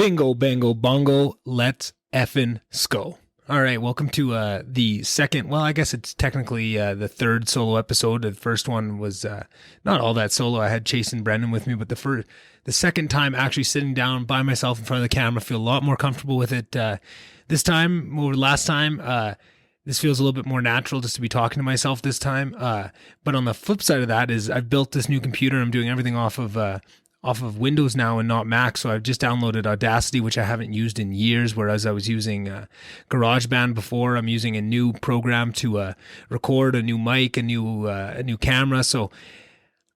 Bingo, bango, bongo, let's effing sco. All right, welcome to the second, well, I guess it's technically the third solo episode. The first one was not all that solo. I had Chase and Brendan with me, but the second time actually sitting down by myself in front of the camera, I feel a lot more comfortable with it this time over last time. This feels a little bit more natural just to be talking to myself this time. But on the flip side of that is I've built this new computer. I'm doing everything off of Windows now and not Mac. So I've just downloaded Audacity, which I haven't used in years, whereas I was using GarageBand before. I'm using a new program to record, a new mic, a new camera. So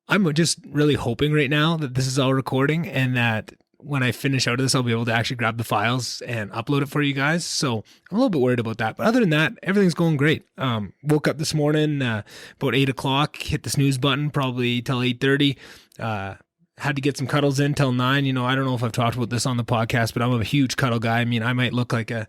I'm just really hoping right now that this is all recording and that when I finish out of this, I'll be able to actually grab the files and upload it for you guys. So I'm a little bit worried about that. But other than that, everything's going great. Woke up this morning about 8 o'clock, hit the snooze button probably till 8:30. Had to get some cuddles in till 9. You know, I don't know if I've talked about this on the podcast, but I'm a huge cuddle guy. I mean, I might look like a,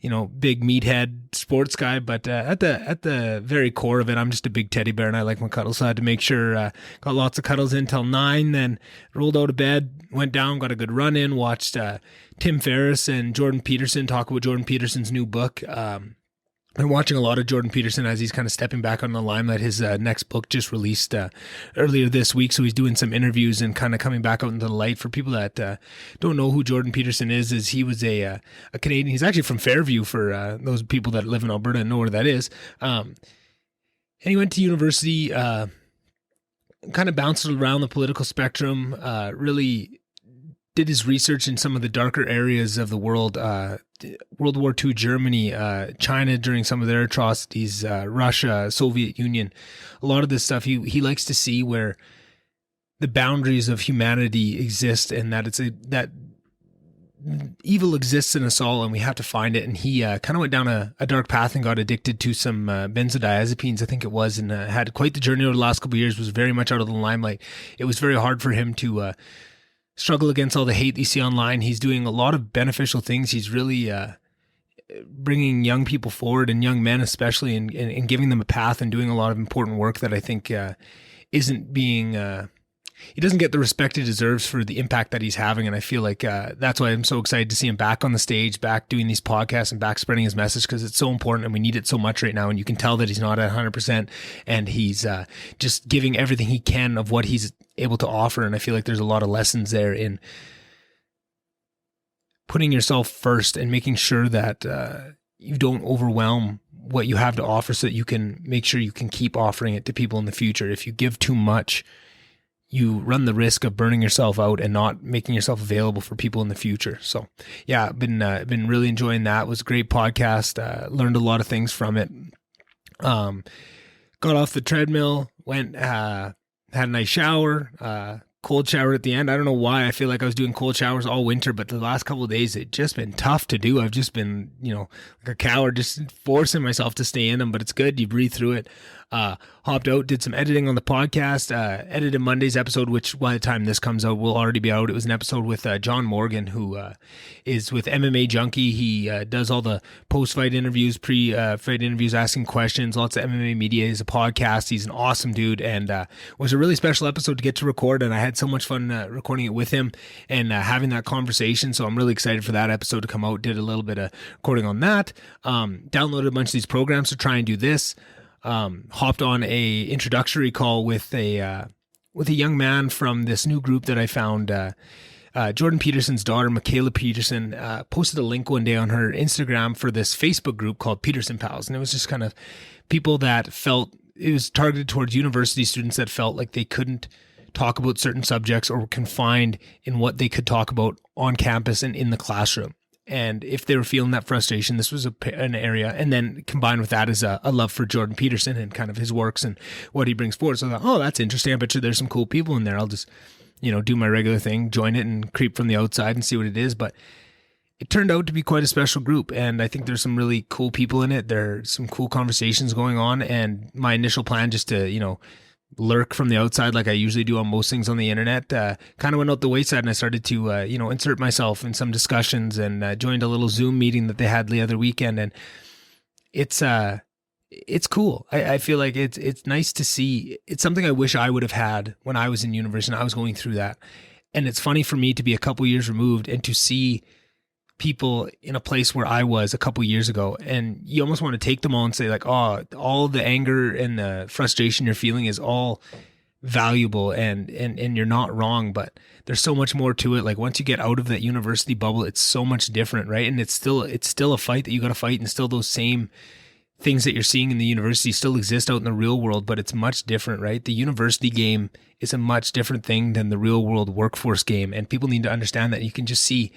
big meathead sports guy, but at the very core of it, I'm just a big teddy bear and I like my cuddles. So I had to make sure, got lots of cuddles in till 9, then rolled out of bed, went down, got a good run in, watched Tim Ferriss and Jordan Peterson talk about Jordan Peterson's new book. I'm watching a lot of Jordan Peterson as he's kind of stepping back on the limelight. His next book just released earlier this week, so he's doing some interviews and kind of coming back out into the light. For people that don't know who Jordan Peterson is he was a Canadian. He's actually from Fairview, for those people that live in Alberta and know where that is. And he went to university, kind of bounced around the political spectrum, really did his research in some of the darker areas of the world, World War II Germany, China during some of their atrocities, Russia, Soviet Union. A lot of this stuff, he likes to see where the boundaries of humanity exist and that that evil exists in us all and we have to find it. And he kind of went down a dark path and got addicted to some benzodiazepines, I think it was, and had quite the journey over the last couple of years, was very much out of the limelight. It was very hard for him to struggle against all the hate you see online. He's doing a lot of beneficial things. He's really bringing young people forward, and young men especially, and giving them a path and doing a lot of important work that I think isn't being... he doesn't get the respect he deserves for the impact that he's having, and I feel like that's why I'm so excited to see him back on the stage, back doing these podcasts and back spreading his message, because it's so important and we need it so much right now. And you can tell that he's not at 100%, and he's just giving everything he can of what he's able to offer. And I feel like there's a lot of lessons there in putting yourself first and making sure that you don't overwhelm what you have to offer, so that you can make sure you can keep offering it to people in the future. If you give too much, you run the risk of burning yourself out and not making yourself available for people in the future. So yeah, I've been really enjoying that. It was a great podcast. Learned a lot of things from it. Got off the treadmill, went, had a nice shower, cold shower at the end. I don't know why I feel like I was doing cold showers all winter, but the last couple of days, it's just been tough to do. I've just been, like a coward, just forcing myself to stay in them, but it's good. You breathe through it. Hopped out, did some editing on the podcast, edited Monday's episode, which by the time this comes out will already be out. It was an episode with John Morgan, who is with MMA Junkie. He does all the post-fight interviews, pre-fight interviews, asking questions, lots of MMA media. He's a podcast. He's an awesome dude, and was a really special episode to get to record, and I had so much fun recording it with him and having that conversation. So I'm really excited for that episode to come out. Did a little bit of recording on that. Downloaded a bunch of these programs to try and do this. Hopped on a introductory call with a young man from this new group that I found. Jordan Peterson's daughter, Michaela Peterson, posted a link one day on her Instagram for this Facebook group called Peterson Pals. And it was just kind of people that felt, it was targeted towards university students that felt like they couldn't talk about certain subjects or were confined in what they could talk about on campus and in the classroom. And if they were feeling that frustration, this was an area. And then combined with that is a love for Jordan Peterson and kind of his works and what he brings forward. So I thought, oh, that's interesting. I bet you there's some cool people in there. I'll just, do my regular thing, join it and creep from the outside and see what it is. But it turned out to be quite a special group. And I think there's some really cool people in it. There's some cool conversations going on. And my initial plan just to, lurk from the outside like I usually do on most things on the internet, kind of went out the wayside, and I started to, insert myself in some discussions and joined a little Zoom meeting that they had the other weekend. And it's cool. I feel like it's nice to see. It's something I wish I would have had when I was in university and I was going through that. And it's funny for me to be a couple years removed and to see people in a place where I was a couple years ago, and you almost want to take them all and say like, oh, all the anger and the frustration you're feeling is all valuable and you're not wrong, but there's so much more to it. Like once you get out of that university bubble, it's so much different, right? And it's still a fight that you got to fight, and still those same things that you're seeing in the university still exist out in the real world, but it's much different, right? The university game is a much different thing than the real world workforce game, and people need to understand that. You can just see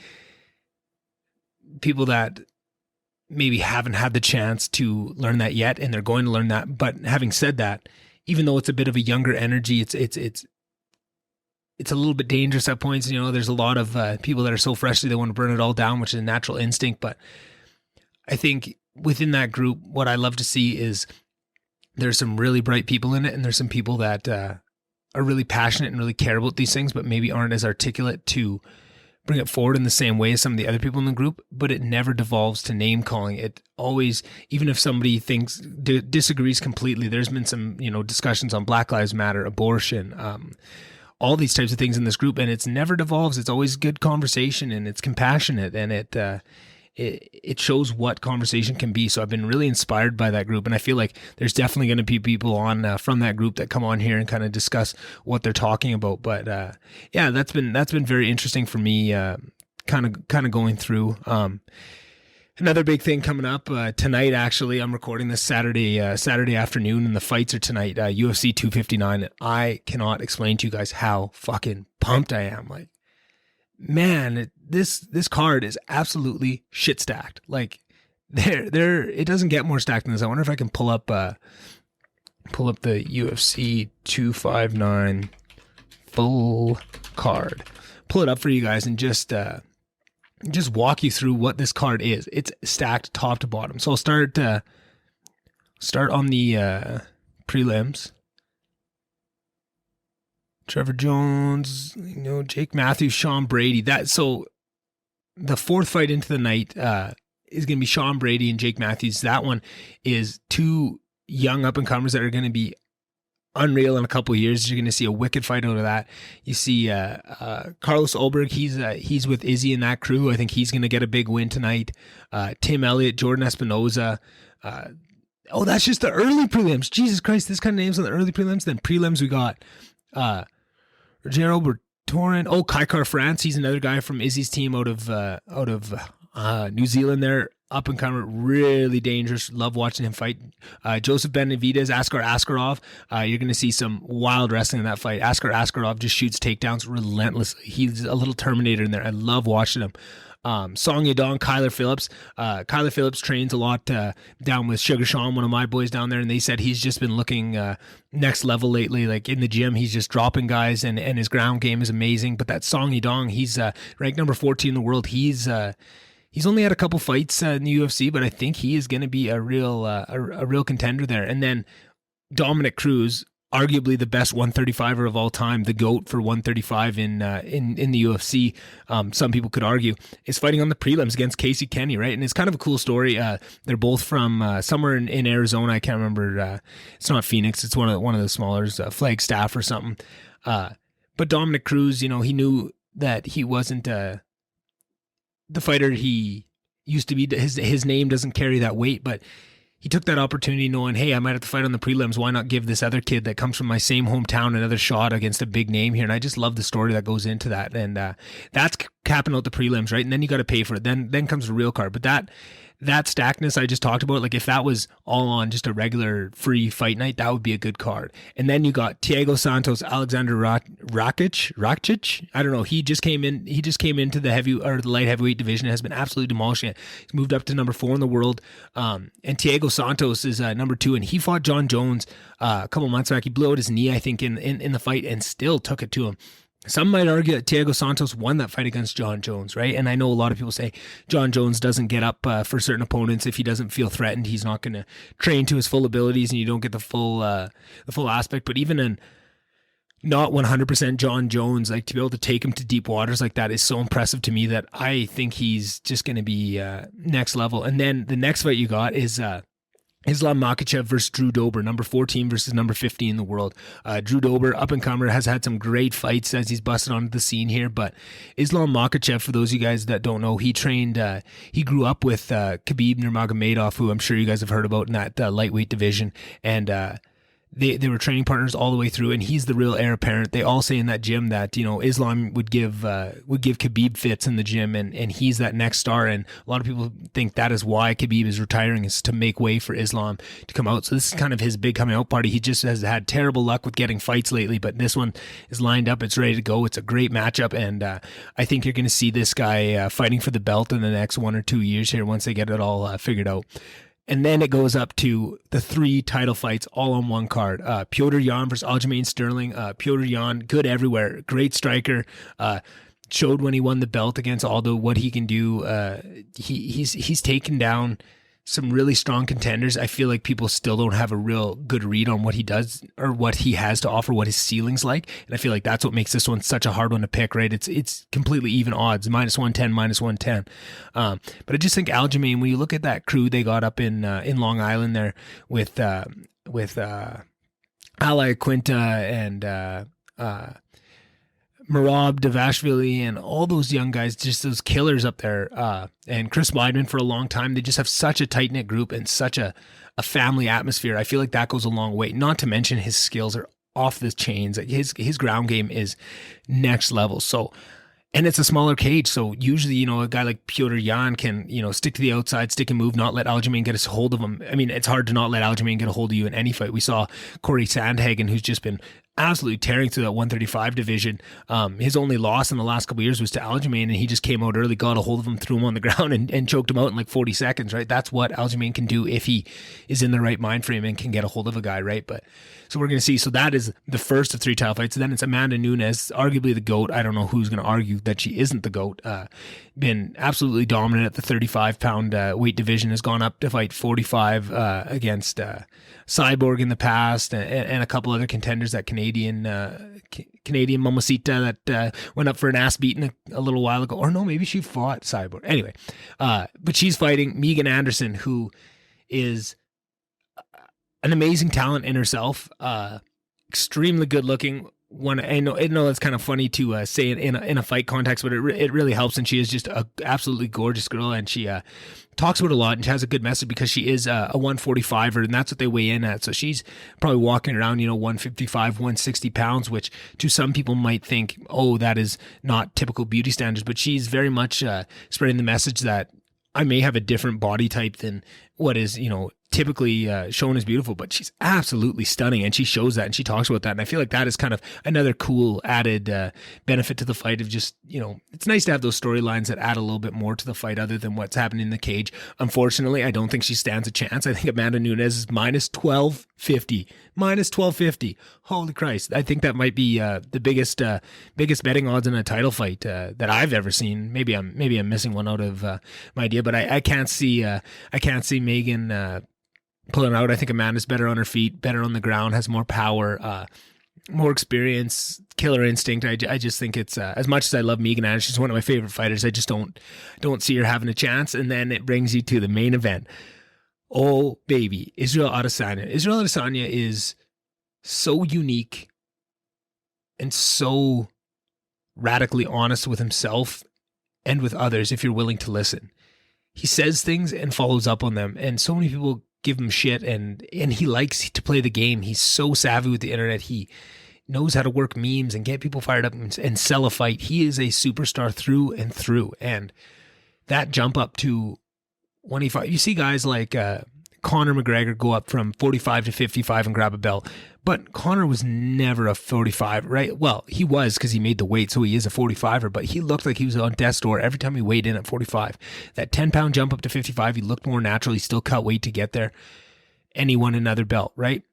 people that maybe haven't had the chance to learn that yet, and they're going to learn that. But having said that, even though it's a bit of a younger energy, it's a little bit dangerous at points. You know, there's a lot of people that are so fresh they want to burn it all down, which is a natural instinct. But I think within that group, what I love to see is there's some really bright people in it, and there's some people that are really passionate and really care about these things, but maybe aren't as articulate to bring it forward in the same way as some of the other people in the group. But it never devolves to name calling. It always, even if somebody disagrees completely, there's been some, discussions on Black Lives Matter, abortion, all these types of things in this group, and it's never devolves. It's always good conversation, and it's compassionate, and it shows what conversation can be. So I've been really inspired by that group, and I feel like there's definitely going to be people on from that group that come on here and kind of discuss what they're talking about. But yeah, that's been very interesting for me, kind of going through. Another big thing coming up tonight. Actually, I'm recording this Saturday afternoon, and the fights are tonight. UFC 259. I cannot explain to you guys how fucking pumped I am. Like, man, this card is absolutely shit stacked. Like, it doesn't get more stacked than this. I wonder if I can pull up the UFC 259 full card. Pull it up for you guys and just walk you through what this card is. It's stacked top to bottom. So I'll start on the prelims. Trevor Jones, Jake Matthews, Sean Brady. So the fourth fight into the night is going to be Sean Brady and Jake Matthews. That one is two young up-and-comers that are going to be unreal in a couple of years. You're going to see a wicked fight out of that. You see Carlos Ulberg, he's with Izzy and that crew. I think he's going to get a big win tonight. Tim Elliott, Jordan Espinoza. That's just the early prelims. Jesus Christ, this kind of names on the early prelims. Then prelims, we got Rogero Bertoran. Kaikar France. He's another guy from Izzy's team out of New Zealand there. Up and comer, really dangerous. Love watching him fight. Joseph Benavidez, Askar Askarov. You're going to see some wild wrestling in that fight. Askar Askarov just shoots takedowns relentlessly. He's a little Terminator in there. I love watching him. Song Yadong, Kyler Phillips. Kyler Phillips trains a lot down with Sugar Sean, one of my boys down there, and they said he's just been looking next level lately. Like in the gym, he's just dropping guys, and his ground game is amazing. But that Song Yadong, he's ranked number 14 in the world. He's only had a couple fights in the UFC, but I think he is going to be a real contender there. And then Dominic Cruz, arguably the best 135er of all time, the GOAT for 135 in the UFC. Some people could argue, is fighting on the prelims against Casey Kenny, right? And it's kind of a cool story. They're both from somewhere in Arizona. I can't remember. It's not Phoenix. It's one of the smaller, Flagstaff or something. But Dominic Cruz, he knew that he wasn't the fighter he used to be. His name doesn't carry that weight, but he took that opportunity knowing, hey, I might have to fight on the prelims. Why not give this other kid that comes from my same hometown another shot against a big name here? And I just love the story that goes into that. And that's capping out the prelims, right? And then you got to pay for it. Then comes the real card. But that stackedness I just talked about, like if that was all on just a regular free fight night, that would be a good card. And then you got Thiago Santos, Alexander Rakic. I don't know. He just came into the light heavyweight division and has been absolutely demolishing it. He's moved up to number 4 in the world. And Thiago Santos is number 2, and he fought John Jones a couple months back. He blew out his knee, I think, in the fight, and still took it to him. Some might argue that Thiago Santos won that fight against John Jones, right? And I know a lot of people say John Jones doesn't get up for certain opponents if he doesn't feel threatened. He's not going to train to his full abilities, and you don't get the full aspect. But even in not 100% John Jones, like to be able to take him to deep waters like that is so impressive to me that I think he's just going to be next level. And then the next fight you got is Islam Makhachev versus Drew Dober, number 14 versus number 15 in the world. Drew Dober, up-and-comer, has had some great fights as he's busted onto the scene here, but Islam Makhachev, for those of you guys that don't know, he grew up with Khabib Nurmagomedov, who I'm sure you guys have heard about in that lightweight division, and they were training partners all the way through, and he's the real heir apparent. They all say in that gym that, Islam would give Khabib fits in the gym, and he's that next star. And a lot of people think that is why Khabib is retiring, is to make way for Islam to come out. So this is kind of his big coming out party. He just has had terrible luck with getting fights lately, but this one is lined up. It's ready to go. It's a great matchup, and I think you're going to see this guy fighting for the belt in the next 1 or 2 years here once they get it all figured out. And then it goes up to the 3 title fights all on one card. Petr Yan versus Aljamain Sterling. Petr Yan, good everywhere. Great striker. Showed when he won the belt against Aldo what he can do. He's taken down some really strong contenders. I feel like people still don't have a real good read on what he does or what he has to offer, what his ceiling's like. And I feel like that's what makes this one such a hard one to pick, right? It's completely even odds, -110, -110. But I just think Aljamain, when you look at that crew they got up in Long Island there with Ala Quinta and Merab Davashvili and all those young guys, just those killers up there, and Chris Weidman for a long time. They just have such a tight-knit group and such a family atmosphere. I feel like that goes a long way. Not to mention his skills are off the chains. His ground game is next level. So, and it's a smaller cage, so usually, a guy like Petr Yan can, stick to the outside, stick and move, not let Aljamain get a hold of him. I mean, it's hard to not let Aljamain get a hold of you in any fight. We saw Corey Sandhagen, who's just been absolutely tearing through that 135 division. His only loss in the last couple of years was to Aljamain, and he just came out early, got a hold of him, threw him on the ground, and choked him out in like 40 seconds, right? That's what Aljamain can do if he is in the right mind frame and can get a hold of a guy, right? But so we're going to see. So that is the first of 3 title fights. Then it's Amanda Nunes, arguably the GOAT. I don't know who's going to argue that she isn't the GOAT. Been absolutely dominant at the 35-pound weight division, has gone up to fight 45 against Cyborg in the past, and a couple other contenders, that Canadian Mamacita that went up for an ass beating a little while ago. Or no, maybe she fought Cyborg. Anyway, but she's fighting Megan Anderson, who is an amazing talent in herself, extremely good looking. I know it's kind of funny to say it in a fight context, but it really helps. And she is just a absolutely gorgeous girl, and she talks about a lot, and she has a good message because she is a 145er, and that's what they weigh in at. So she's probably walking around 155, 160 pounds, which to some people might think, oh, that is not typical beauty standards, but she's very much spreading the message that I may have a different body type than what is typically shown as beautiful, but she's absolutely stunning, and she shows that, and she talks about that. And I feel like that is kind of another cool added benefit to the fight of just, it's nice to have those storylines that add a little bit more to the fight other than what's happening in the cage. Unfortunately, I don't think she stands a chance. I think Amanda Nunes is -1250. -1250. Holy Christ. I think that might be the biggest betting odds in a title fight that I've ever seen. Maybe I'm missing one out of my idea, but I can't see Megan pulling out. I think Amanda's better on her feet, better on the ground, has more power, more experience, killer instinct. I just think it's as much as I love Megan Anderson, she's one of my favorite fighters. I just don't see her having a chance. And then it brings you to the main event. Oh baby, Israel Adesanya. Israel Adesanya is so unique and so radically honest with himself and with others if you're willing to listen. He says things and follows up on them, and so many people give him shit, and he likes to play the game. He's so savvy with the internet. He knows how to work memes and get people fired up and sell a fight. He is a superstar through and through. And that jump up to 25, you see guys like Conor McGregor go up from 45 to 55 and grab a belt. But Conor was never a 45, right? Well, he was because he made the weight, so he is a 45er, but he looked like he was on death's door every time he weighed in at 45. That 10-pound jump up to 55, he looked more natural. He still cut weight to get there, and he won another belt, right?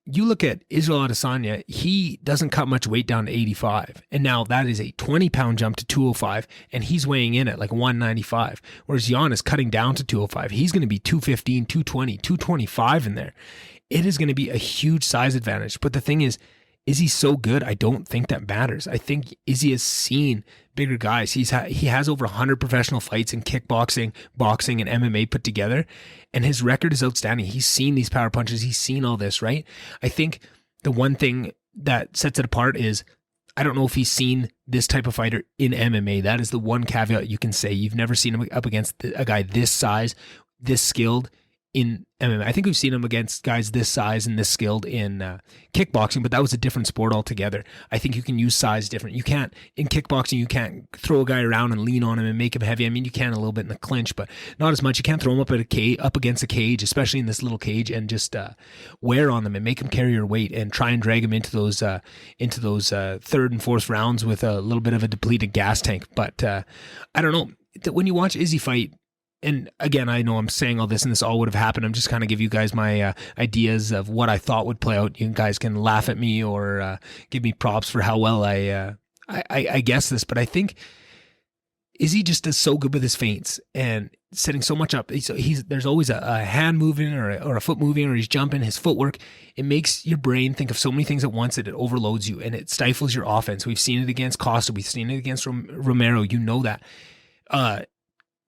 You look at Israel Adesanya, he doesn't cut much weight down to 85, and now that is a 20-pound jump to 205, and he's weighing in at like 195, whereas Jan is cutting down to 205. He's going to be 215, 220, 225 in there. It is going to be a huge size advantage. But the thing is, Izzy's so good, I don't think that matters. I think Izzy has seen bigger guys. He has over 100 professional fights in kickboxing, boxing, and MMA put together, and his record is outstanding. He's seen these power punches. He's seen all this, right? I think the one thing that sets it apart is I don't know if he's seen this type of fighter in MMA. That is the one caveat you can say. You've never seen him up against a guy this size, this skilled in MMA. I think we've seen him against guys this size and this skilled in kickboxing, but that was a different sport altogether. I think you can use size different. You can't, in kickboxing, you can't throw a guy around and lean on him and make him heavy. I mean, you can a little bit in the clinch, but not as much. You can't throw him up against a cage, especially in this little cage, and just wear on them and make him carry your weight and try and drag him into those third and fourth rounds with a little bit of a depleted gas tank. But I don't know. When you watch Izzy fight, and again, I know I'm saying all this and this all would have happened. I'm just kind of give you guys my ideas of what I thought would play out. You guys can laugh at me or give me props for how well I guess this. But I think Izzy just does so good with his feints and setting so much up. There's always a hand moving or a foot moving, or he's jumping. His footwork, it makes your brain think of so many things at once that it overloads you and it stifles your offense. We've seen it against Costa. We've seen it against Romero. You know that.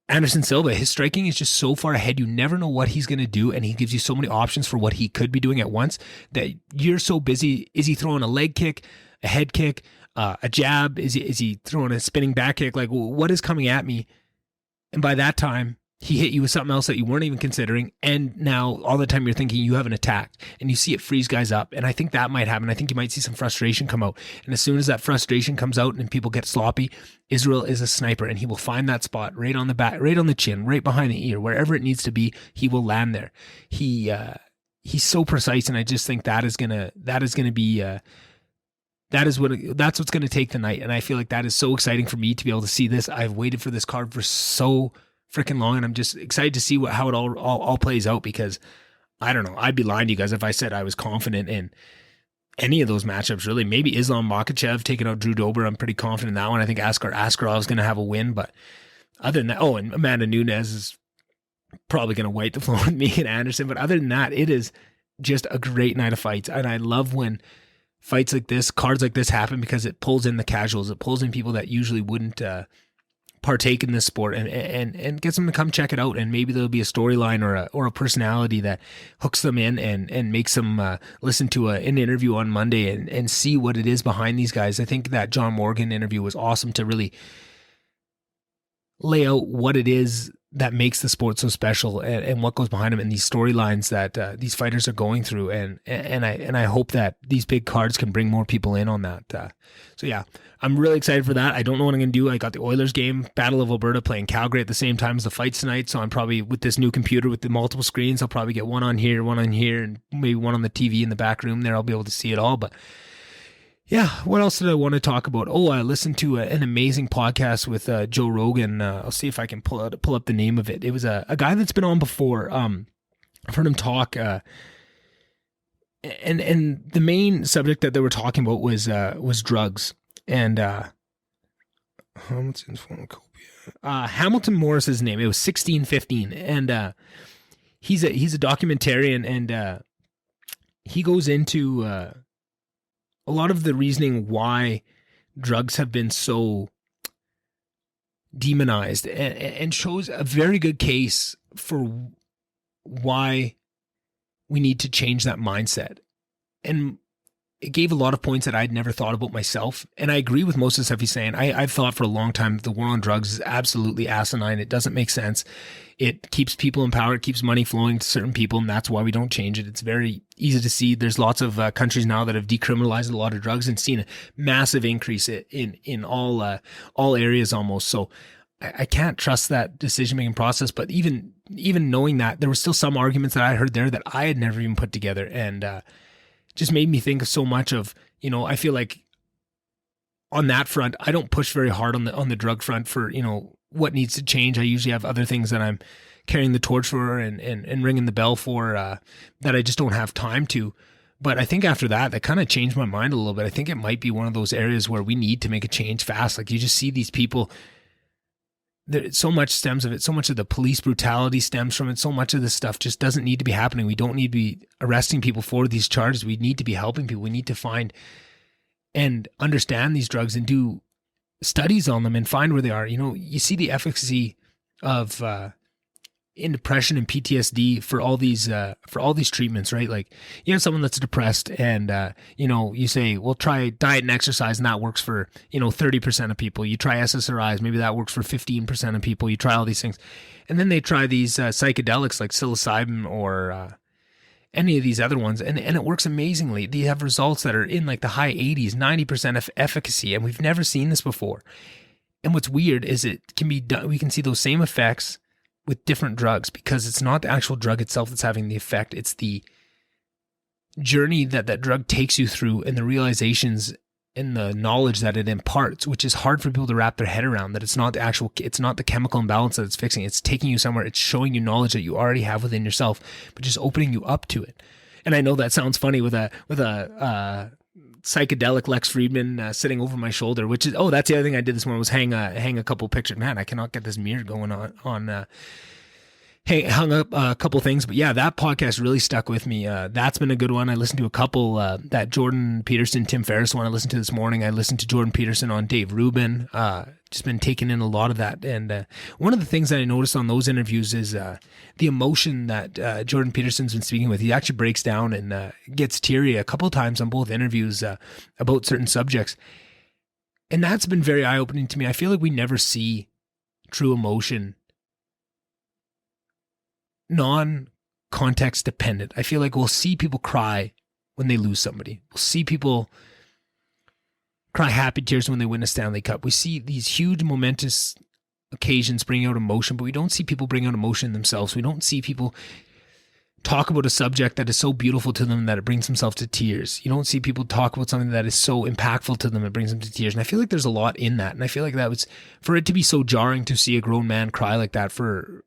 Anderson Silva, his striking is just so far ahead. You never know what he's going to do, and he gives you so many options for what he could be doing at once that you're so busy. Is he throwing a leg kick, a head kick, a jab? Is he throwing a spinning back kick? Like, what is coming at me? And by that time, he hit you with something else that you weren't even considering. And now all the time you're thinking you haven't attacked, and you see it freeze guys up. And I think that might happen. I think you might see some frustration come out. And as soon as that frustration comes out and people get sloppy, Israel is a sniper, and he will find that spot right on the back, right on the chin, right behind the ear, wherever it needs to be. He will land there. He's so precise. And I just think that's what's going to take the night. And I feel like that is so exciting for me to be able to see this. I've waited for this card for so freaking long, and I'm just excited to see how it all plays out, because I don't know. I'd be lying to you guys if I said I was confident in any of those matchups, really. Maybe Islam Makhachev taking out Drew Dober. I'm pretty confident in that one. I think Askar Askarov is going to have a win, but other than that, and Amanda Nunes is probably going to wipe the floor with me and Anderson. But other than that, it is just a great night of fights, and I love when fights like this, cards like this happen, because it pulls in the casuals. It pulls in people that usually wouldn't partake in this sport and gets them to come check it out. And maybe there'll be a storyline or a personality that hooks them in and makes them listen to an interview on Monday and see what it is behind these guys. I think that John Morgan interview was awesome to really lay out what it is that makes the sport so special and what goes behind them, and these storylines that these fighters are going through. And I hope that these big cards can bring more people in on that. So yeah, I'm really excited for that. I don't know what I'm going to do. I got the Oilers game, Battle of Alberta, playing Calgary at the same time as the fights tonight. So I'm probably, with this new computer with the multiple screens, I'll probably get one on here, and maybe one on the TV in the back room there. I'll be able to see it all. But yeah, what else did I want to talk about? Oh, I listened to an amazing podcast with Joe Rogan. I'll see if I can pull up the name of it. It was a guy that's been on before. I've heard him talk, and the main subject that they were talking about was drugs. And Hamilton Morris is his name. It was 1615, and he's a documentarian, and he goes into a lot of the reasoning why drugs have been so demonized, and shows a very good case for why we need to change that mindset. And it gave a lot of points that I'd never thought about myself. And I agree with most of the stuff he's saying. I've thought for a long time that the war on drugs is absolutely asinine. It doesn't make sense. It keeps people in power. It keeps money flowing to certain people, and that's why we don't change it. It's very easy to see. There's lots of countries now that have decriminalized a lot of drugs and seen a massive increase in all areas almost. So I can't trust that decision-making process. But even knowing that, there were still some arguments that I heard there that I had never even put together, and just made me think of so much of, I feel like on that front, I don't push very hard on the drug front for, what needs to change. I usually have other things that I'm carrying the torch for and ringing the bell for that I just don't have time to. But I think after that kind of changed my mind a little bit. I think it might be one of those areas where we need to make a change fast. Like, you just see these people, so much stems of it. So much of the police brutality stems from it. So much of this stuff just doesn't need to be happening. We don't need to be arresting people for these charges. We need to be helping people. We need to find and understand these drugs and do studies on them and find where they are. You see the efficacy of in depression and PTSD for all these treatments, right? Like you have someone that's depressed and you say, well, try diet and exercise, and that works for 30% of people. You try SSRIs, maybe that works for 15% of people. You try all these things, and then they try these psychedelics like psilocybin or any of these other ones, and it works amazingly. They have results that are in like the high 80s, 90% of efficacy, and we've never seen this before. And what's weird is it can be done. We can see those same effects with different drugs because it's not the actual drug itself that's having the effect. It's the journey that drug takes you through and the realizations and the knowledge that it imparts, which is hard for people to wrap their head around, that it's not the chemical imbalance that it's fixing. It's taking you somewhere. It's showing you knowledge that you already have within yourself, but just opening you up to it. And I know that sounds funny with a psychedelic Lex Friedman sitting over my shoulder, which is, that's the other thing I did this morning was hang a couple pictures. Man, I cannot get this mirror going on hung up a couple things, but yeah, that podcast really stuck with me. That's been a good one. I listened to a couple, that Jordan Peterson, Tim Ferriss one I listened to this morning. I listened to Jordan Peterson on Dave Rubin. Just been taking in a lot of that. And one of the things that I noticed on those interviews is the emotion that Jordan Peterson's been speaking with. He actually breaks down and gets teary a couple of times on both interviews about certain subjects. And that's been very eye-opening to me. I feel like we never see true emotion non-context dependent. I feel like we'll see people cry when they lose somebody. We'll see people cry happy tears when they win a Stanley Cup. We see these huge momentous occasions bring out emotion, but we don't see people bring out emotion themselves. We don't see people talk about a subject that is so beautiful to them that it brings themselves to tears. You don't see people talk about something that is so impactful to them it brings them to tears. And I feel like there's a lot in that. And I feel like that was, for it to be so jarring to see a grown man cry like that for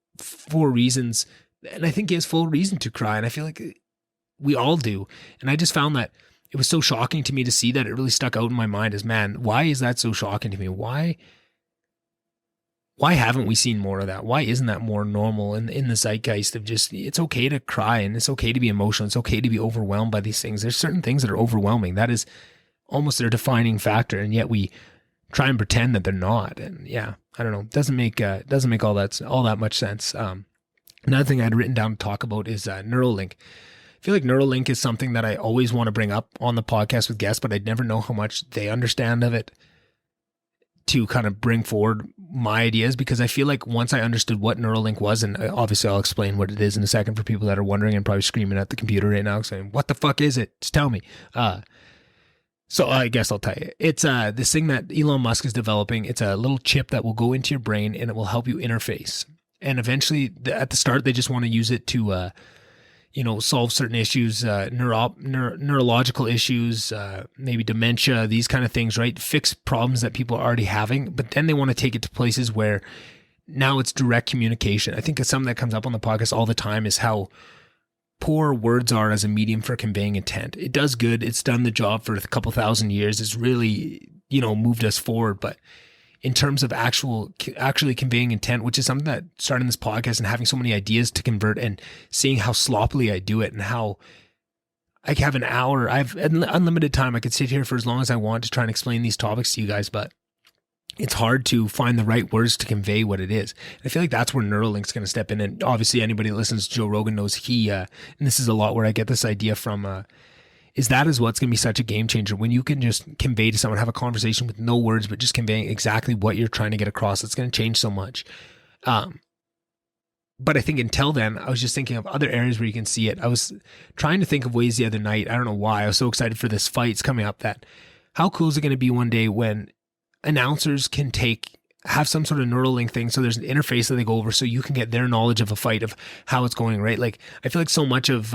reasons. And I think he has full reason to cry. And I feel like we all do. And I just found that it was so shocking to me to see that. It really stuck out in my mind as, man, why is that so shocking to me? Why haven't we seen more of that? Why isn't that more normal in the zeitgeist of just, it's okay to cry and it's okay to be emotional. It's okay to be overwhelmed by these things. There's certain things that are overwhelming. That is almost their defining factor. And yet we try and pretend that they're not. And yeah, I don't know. It doesn't make all that much sense. Another thing I'd written down to talk about is Neuralink. I feel like Neuralink is something that I always want to bring up on the podcast with guests, but I'd never know how much they understand of it to kind of bring forward my ideas, because I feel like once I understood what Neuralink was, and obviously I'll explain what it is in a second for people that are wondering and probably screaming at the computer right now saying, what the fuck is it? Just tell me. So I guess I'll tell you. It's this thing that Elon Musk is developing. It's a little chip that will go into your brain and it will help you interface. And eventually, at the start, they just want to use it to, solve certain issues, neurological issues, maybe dementia, these kind of things, right? Fix problems that people are already having. But then they want to take it to places where now it's direct communication. I think it's something that comes up on the podcast all the time is how poor words are as a medium for conveying intent. It does good. It's done the job for a couple thousand years. It's really, moved us forward. But in terms of actually conveying intent, which is something that starting this podcast and having so many ideas to convert and seeing how sloppily I do it and how I have an hour, I have unlimited time. I could sit here for as long as I want to try and explain these topics to you guys, but it's hard to find the right words to convey what it is. I feel like that's where Neuralink's going to step in. And obviously anybody that listens to Joe Rogan knows and this is a lot where I get this idea from, is what's going to be such a game changer when you can just convey to someone, have a conversation with no words, but just conveying exactly what you're trying to get across. It's going to change so much. But I think until then, I was just thinking of other areas where you can see it. I was trying to think of ways the other night. I don't know why. I was so excited for this fight. It's coming up that how cool is it going to be one day when announcers can have some sort of Neuralink thing. So there's an interface that they go over so you can get their knowledge of a fight, of how it's going, right? Like, I feel like so much of,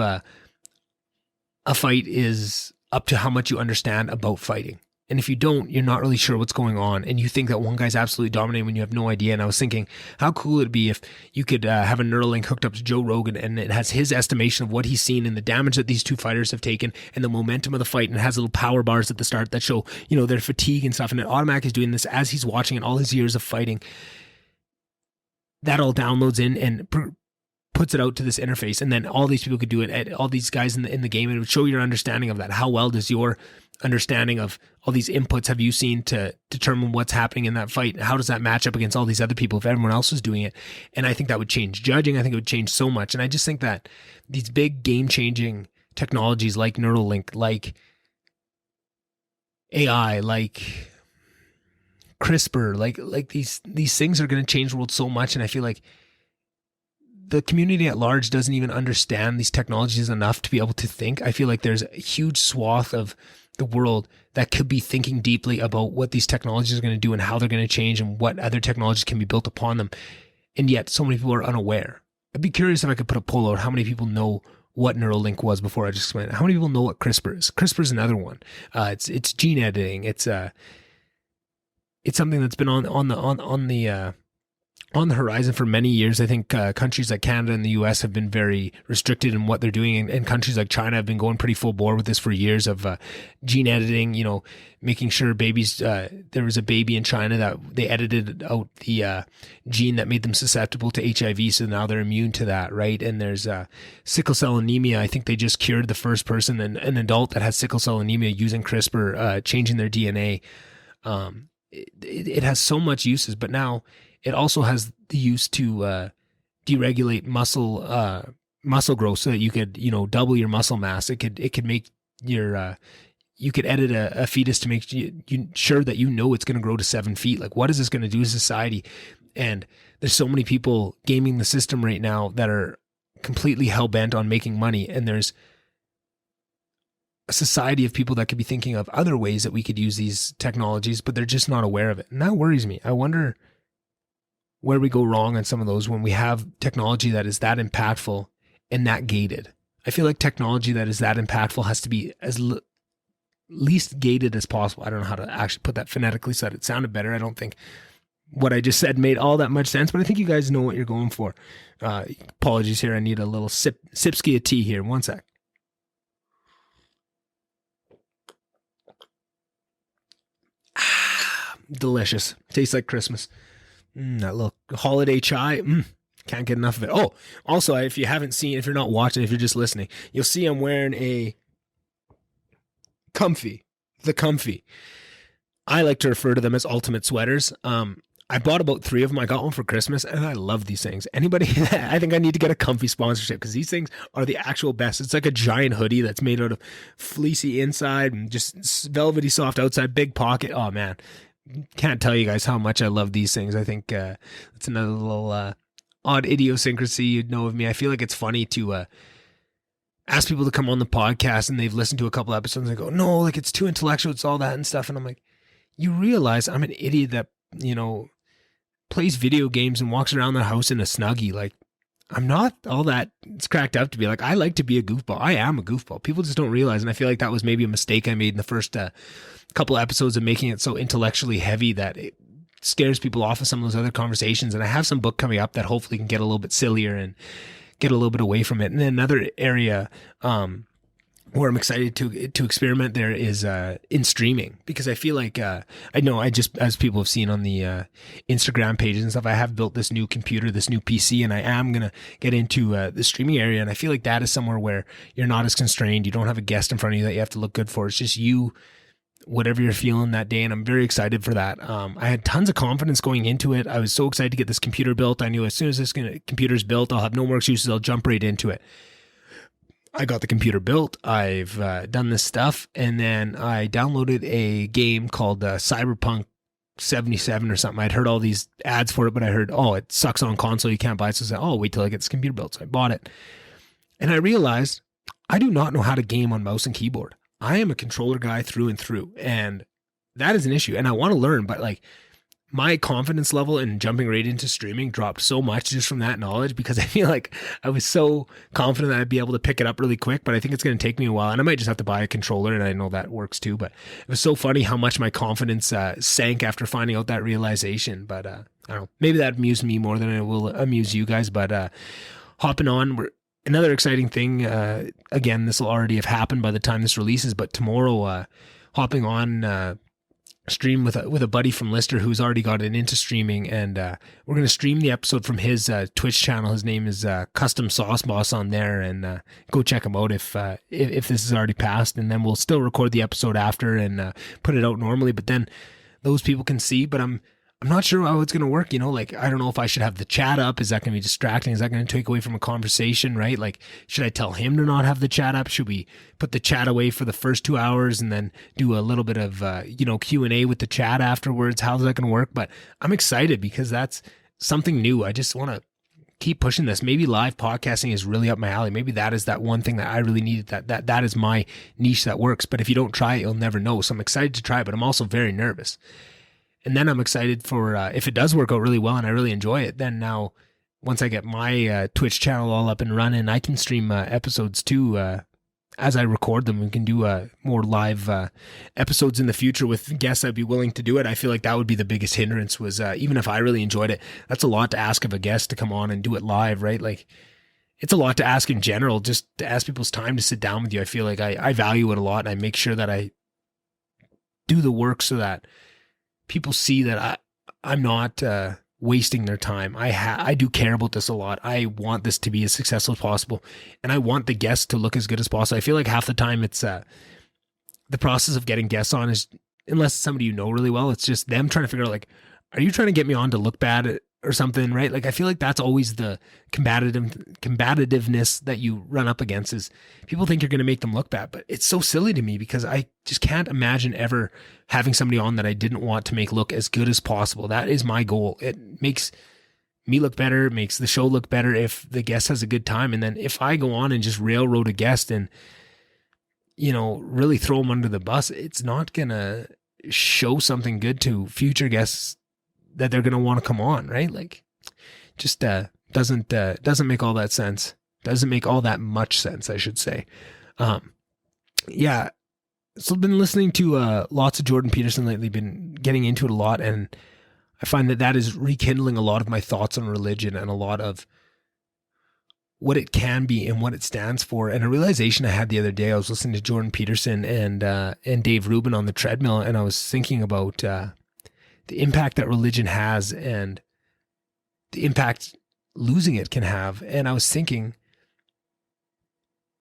a fight is up to how much you understand about fighting. And if you don't, you're not really sure what's going on. And you think that one guy's absolutely dominating when you have no idea. And I was thinking, how cool would it be if you could have a Neuralink hooked up to Joe Rogan and it has his estimation of what he's seen and the damage that these two fighters have taken and the momentum of the fight. And it has little power bars at the start that show, their fatigue and stuff. And it automatically is doing this as he's watching it, all his years of fighting. That all downloads in and puts it out to this interface, and then all these people could do it, all these guys in the game, and it would show your understanding of that. How well does your understanding of all these inputs have you seen to determine what's happening in that fight? How does that match up against all these other people if everyone else was doing it? And I think that would change judging. I think it would change so much. And I just think that these big game-changing technologies like Neuralink, like AI, like CRISPR, like these things are going to change the world so much. And I feel like the community at large doesn't even understand these technologies enough to be able to think. I feel like there's a huge swath of the world that could be thinking deeply about what these technologies are going to do and how they're going to change and what other technologies can be built upon them. And yet so many people are unaware. I'd be curious if I could put a poll out how many people know what Neuralink was before I just explained it. How many people know what CRISPR is? CRISPR is another one. It's gene editing. It's something that's been on the horizon for many years. I think countries like Canada and the US have been very restricted in what they're doing, and countries like China have been going pretty full bore with this for years of gene editing, making sure babies, there was a baby in China that they edited out the gene that made them susceptible to HIV, so now they're immune to that, right? And there's sickle cell anemia. I think they just cured the first person, an adult that has sickle cell anemia, using CRISPR, changing their DNA. It has so much uses, but now it also has the use to deregulate muscle growth, so that you could double your muscle mass. It could make your you could edit a fetus to make you sure that it's going to grow to 7 feet. Like, what is this going to do to society? And there's so many people gaming the system right now that are completely hell bent on making money, and there's a society of people that could be thinking of other ways that we could use these technologies, but they're just not aware of it, and that worries me. I wonder where we go wrong on some of those when we have technology that is that impactful and that gated. I feel like technology that is that impactful has to be as least gated as possible. I don't know how to actually put that phonetically so that it sounded better. I don't think what I just said made all that much sense, but I think you guys know what you're going for. Apologies here. I need a little sipski of tea here. One sec. Delicious. Tastes like Christmas. That little holiday chai. Can't get enough of it. Oh, also, if you haven't seen, if you're not watching, if you're just listening, you'll see I'm wearing a the comfy. I like to refer to them as ultimate sweaters. I bought about 3 of them. I got one for Christmas, and I love these things. Anybody, I think I need to get a comfy sponsorship, because these things are the actual best. It's like a giant hoodie that's made out of fleecy inside and just velvety soft outside, big pocket. Oh man, can't tell you guys how much I love these things. I think it's another little odd idiosyncrasy you'd know of me. I feel like it's funny to ask people to come on the podcast and they've listened to a couple episodes and they go, no, like it's too intellectual, it's all that and stuff. And I'm like, you realize I'm an idiot that, plays video games and walks around the house in a Snuggie. Like, I'm not all that it's cracked up to be. Like, I like to be a goofball. I am a goofball. People just don't realize. And I feel like that was maybe a mistake I made in the first couple episodes of making it so intellectually heavy that it scares people off of some of those other conversations. And I have some book coming up that hopefully can get a little bit sillier and get a little bit away from it. And then another area where I'm excited to experiment there is in streaming, because I feel like I just, as people have seen on the Instagram pages and stuff, I have built this new computer, this new PC, and I am gonna get into the streaming area. And I feel like that is somewhere where you're not as constrained. You don't have a guest in front of you that you have to look good for. It's just you, whatever you're feeling that day, and I'm very excited for that. I had tons of confidence going into it. I was so excited to get this computer built. I knew as soon as this computer's built, I'll have no more excuses. I'll jump right into it. I got the computer built. I've done this stuff, and then I downloaded a game called Cyberpunk 77 or something. I'd heard all these ads for it, but I heard, it sucks on console. You can't buy it. So I said, wait till I get this computer built. So I bought it, and I realized I do not know how to game on mouse and keyboard. I am a controller guy through and through, and that is an issue. And I want to learn, but like, my confidence level in jumping right into streaming dropped so much just from that knowledge, because I feel like I was so confident that I'd be able to pick it up really quick, but I think it's going to take me a while, and I might just have to buy a controller, and I know that works too. But it was so funny how much my confidence sank after finding out that realization. But I don't know, maybe that amused me more than it will amuse you guys. But hopping on, another exciting thing, again, this will already have happened by the time this releases, but tomorrow, hopping on stream with a buddy from Lister who's already gotten into streaming, and we're going to stream the episode from his Twitch channel. His name is Custom Sauce Boss on there, and go check him out if this is already passed, and then we'll still record the episode after and put it out normally, but then those people can see. But I'm not sure how it's going to work, like, I don't know if I should have the chat up. Is that going to be distracting? Is that going to take away from a conversation, right? Like, should I tell him to not have the chat up? Should we put the chat away for the first 2 hours and then do a little bit of, Q&A with the chat afterwards? How's that going to work? But I'm excited because that's something new. I just want to keep pushing this. Maybe live podcasting is really up my alley. Maybe that is that one thing that I really needed, that is my niche that works. But if you don't try it, you'll never know. So I'm excited to try it, but I'm also very nervous. And then I'm excited for, if it does work out really well and I really enjoy it, then now once I get my Twitch channel all up and running, I can stream episodes too as I record them. We can do more live episodes in the future with guests I'd be willing to do it. I feel like that would be the biggest hindrance was even if I really enjoyed it, that's a lot to ask of a guest to come on and do it live, right? Like, it's a lot to ask in general, just to ask people's time to sit down with you. I feel like I value it a lot, and I make sure that I do the work so that people see that I'm not wasting their time. I do care about this a lot. I want this to be as successful as possible, and I want the guests to look as good as possible. I feel like half the time it's the process of getting guests on is, unless it's somebody you know really well, it's just them trying to figure out, like, are you trying to get me on to look bad or something, right? Like, I feel like that's always the combativeness that you run up against, is people think you're going to make them look bad. But it's so silly to me because I just can't imagine ever having somebody on that I didn't want to make look as good as possible. That is my goal. It makes me look better, it makes the show look better if the guest has a good time. And then if I go on and just railroad a guest and, really throw them under the bus, it's not going to show something good to future guests that they're going to want to come on, right? Like, just doesn't make all that sense. Doesn't make all that much sense, I should say. Yeah. So I've been listening to lots of Jordan Peterson lately, been getting into it a lot, and I find that is rekindling a lot of my thoughts on religion and a lot of what it can be and what it stands for. And a realization I had the other day, I was listening to Jordan Peterson and Dave Rubin on the treadmill, and I was thinking about the impact that religion has and the impact losing it can have. And I was thinking,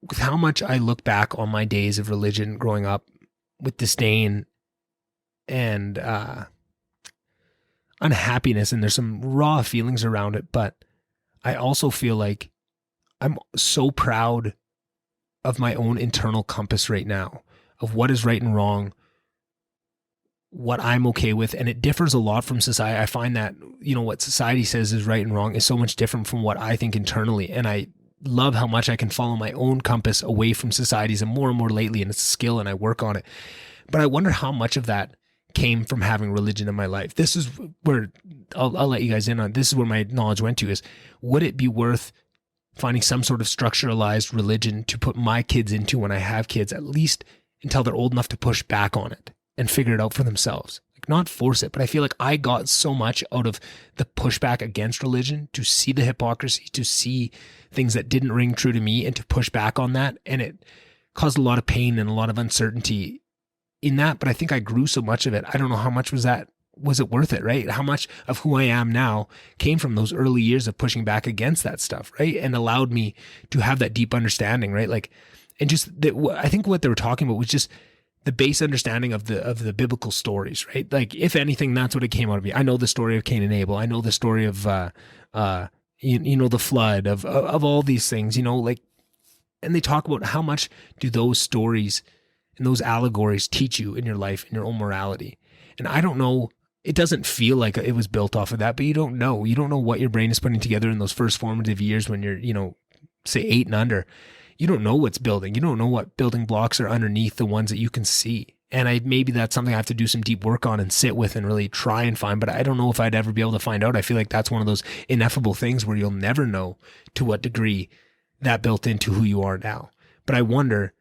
with how much I look back on my days of religion growing up with disdain and unhappiness, and there's some raw feelings around it, but I also feel like I'm so proud of my own internal compass right now, of what is right and wrong, what I'm okay with. And it differs a lot from society. I find that, what society says is right and wrong is so much different from what I think internally. And I love how much I can follow my own compass away from societies, and more lately, and it's a skill and I work on it. But I wonder how much of that came from having religion in my life. This is where I'll let you guys in on, this is where my knowledge went to, is would it be worth finding some sort of structuralized religion to put my kids into when I have kids, at least until they're old enough to push back on it and figure it out for themselves. Like, not force it, but I feel like I got so much out of the pushback against religion, to see the hypocrisy, to see things that didn't ring true to me and to push back on that. And it caused a lot of pain and a lot of uncertainty in that. But I think I grew so much of it. I don't know how much was it worth it, right? How much of who I am now came from those early years of pushing back against that stuff, right? And allowed me to have that deep understanding, right? Like, and just I think what they were talking about was just the base understanding of the biblical stories, right? Like, if anything, that's what it came out of me. I know the story of Cain and Abel. I know the story of, the flood, of all these things, like, and they talk about how much do those stories and those allegories teach you in your life, in your own morality. And I don't know, it doesn't feel like it was built off of that, but you don't know what your brain is putting together in those first formative years when you're, say 8 and under. You don't know what's building. You don't know what building blocks are underneath the ones that you can see. And maybe that's something I have to do some deep work on and sit with and really try and find, but I don't know if I'd ever be able to find out. I feel like that's one of those ineffable things where you'll never know to what degree that built into who you are now. But I wonder,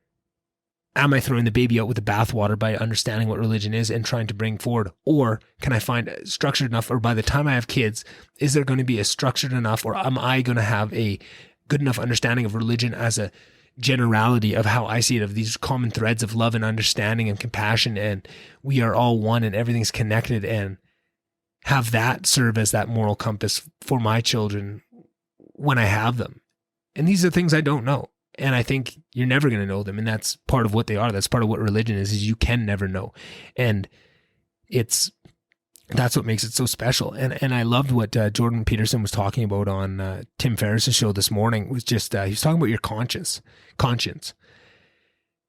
am I throwing the baby out with the bathwater by understanding what religion is and trying to bring forward? Or can I find structured enough, or by the time I have kids, is there going to be a structured enough, or am I going to have a good enough understanding of religion as a generality of how I see it, of these common threads of love and understanding and compassion, and we are all one and everything's connected, and have that serve as that moral compass for my children when I have them. And these are things I don't know. And I think you're never going to know them. And that's part of what they are. That's part of what religion is you can never know. And that's what makes it so special. And I loved what Jordan Peterson was talking about on Tim Ferriss's show this morning. It was just, he was talking about your conscience.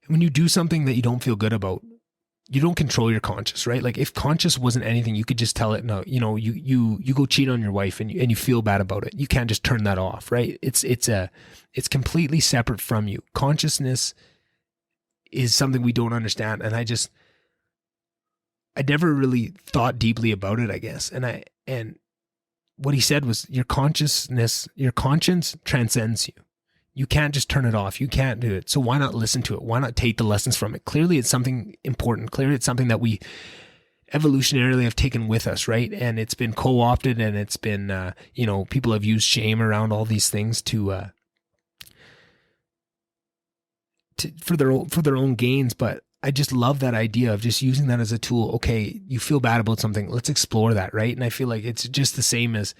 When you do something that you don't feel good about, you don't control your conscience, right? Like if conscience wasn't anything, you could just tell it, no, you go cheat on your wife and you feel bad about it. You can't just turn that off, right? It's completely separate from you. Consciousness is something we don't understand. And I never really thought deeply about it, I guess. And what he said was your conscience transcends you. You can't just turn it off. You can't do it. So why not listen to it? Why not take the lessons from it? Clearly it's something important. Clearly it's something that we evolutionarily have taken with us, right? And it's been co-opted, and it's been, people have used shame around all these things for their own gains. But I just love that idea of just using that as a tool. Okay, you feel bad about something. Let's explore that, right? And I feel like it's just the same as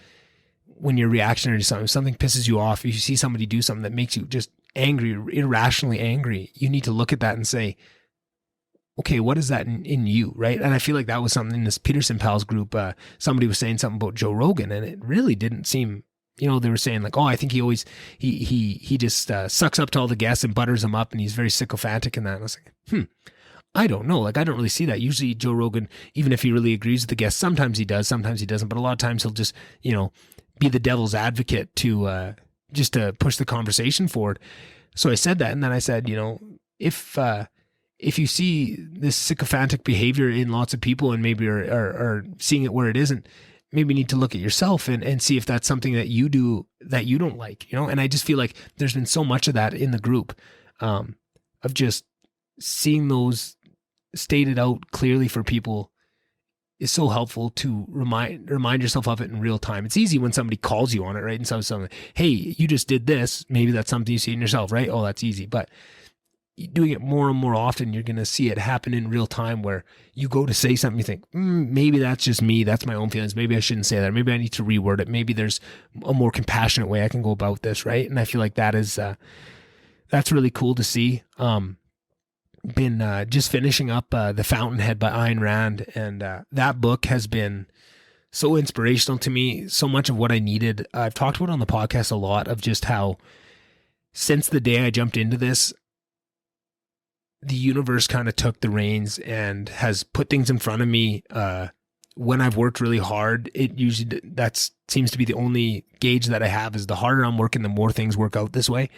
when you're reactionary to something. If something pisses you off, if you see somebody do something that makes you just angry, irrationally angry, you need to look at that and say, okay, what is that in you, right? And I feel like that was something in this Peterson Pals group. Somebody was saying something about Joe Rogan, and it really didn't seem, they were saying like, oh, I think he just sucks up to all the guests and butters them up, and he's very sycophantic in that. And I was like, I don't know. Like, I don't really see that. Usually Joe Rogan, even if he really agrees with the guest, sometimes he does, sometimes he doesn't. But a lot of times he'll just, be the devil's advocate to just to push the conversation forward. So I said that, and then I said, if you see this sycophantic behavior in lots of people, and maybe are seeing it where it isn't, maybe you need to look at yourself and see if that's something that you do that you don't like, And I just feel like there's been so much of that in the group, of just seeing those stated out clearly for people is so helpful to remind yourself of it in real time. It's easy when somebody calls you on it, right? And so something, hey, you just did this. Maybe that's something you see in yourself, right? Oh, that's easy. But doing it more and more often, you're going to see it happen in real time, where you go to say something, you think, maybe that's just me. That's my own feelings. Maybe I shouldn't say that. Maybe I need to reword it. Maybe there's a more compassionate way I can go about this, right? And I feel like that's really cool to see. Been just finishing up The Fountainhead by Ayn Rand, and that book has been so inspirational to me. So much of what I needed. I've talked about on the podcast a lot of just how since the day I jumped into this, the universe kind of took the reins and has put things in front of me. When I've worked really hard, that seems to be the only gauge that I have, is the harder I'm working, the more things work out this way.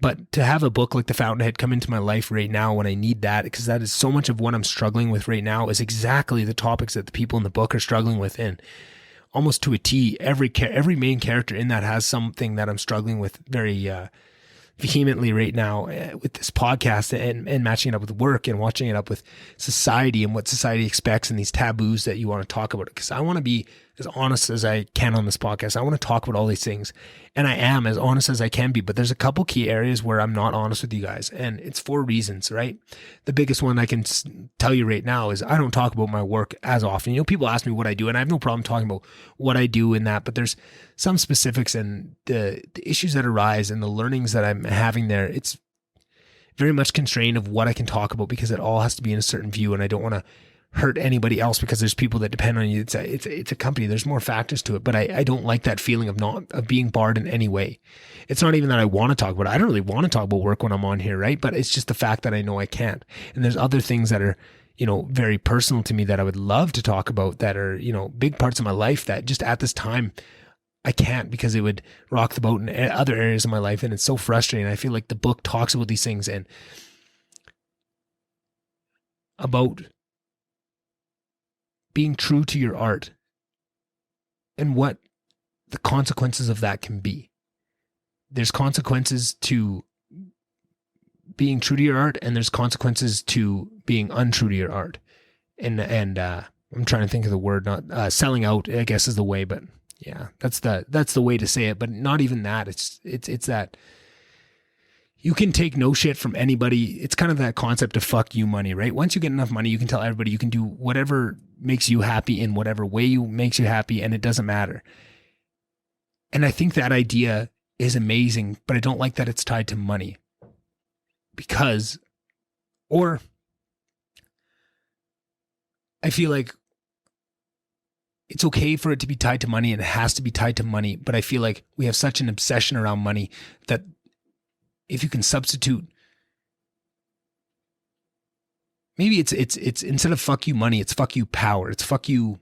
But to have a book like The Fountainhead come into my life right now when I need that, because that is so much of what I'm struggling with right now, is exactly the topics that the people in the book are struggling with. And almost to a T, every main character in that has something that I'm struggling with very vehemently right now with this podcast, and matching it up with work and watching it up with society and what society expects and these taboos that you want to talk about. Because I want to be as honest as I can on this podcast. I want to talk about all these things, and I am as honest as I can be, but there's a couple key areas where I'm not honest with you guys, and it's for reasons, right? The biggest one I can tell you right now is I don't talk about my work as often. People ask me what I do, and I have no problem talking about what I do in that, but there's some specifics and the issues that arise and the learnings that I'm having there. It's very much constrained of what I can talk about, because it all has to be in a certain view, and I don't want to hurt anybody else because there's people that depend on you. It's a company. There's more factors to it, but I don't like that feeling of being barred in any way. It's not even that I want to talk about it. I don't really want to talk about work when I'm on here, right? But it's just the fact that I know I can't. And there's other things that are, very personal to me that I would love to talk about, that are, big parts of my life that just at this time I can't, because it would rock the boat in other areas of my life. And it's so frustrating. I feel like the book talks about these things and about being true to your art and what the consequences of that can be. There's consequences to being true to your art, and there's consequences to being untrue to your art. And I'm trying to think of the word, not selling out, I guess is the way, but yeah, that's the way to say it. But not even that. It's that you can take no shit from anybody. It's kind of that concept of fuck you money, right? Once you get enough money, you can tell everybody you can do whatever makes you happy in whatever way makes you happy, and it doesn't matter. And I think that idea is amazing, but I don't like that it's tied to money. Or I feel like it's okay for it to be tied to money and it has to be tied to money, but I feel like we have such an obsession around money that if you can substitute, maybe it's instead of fuck you money, it's fuck you power. It's a fuck you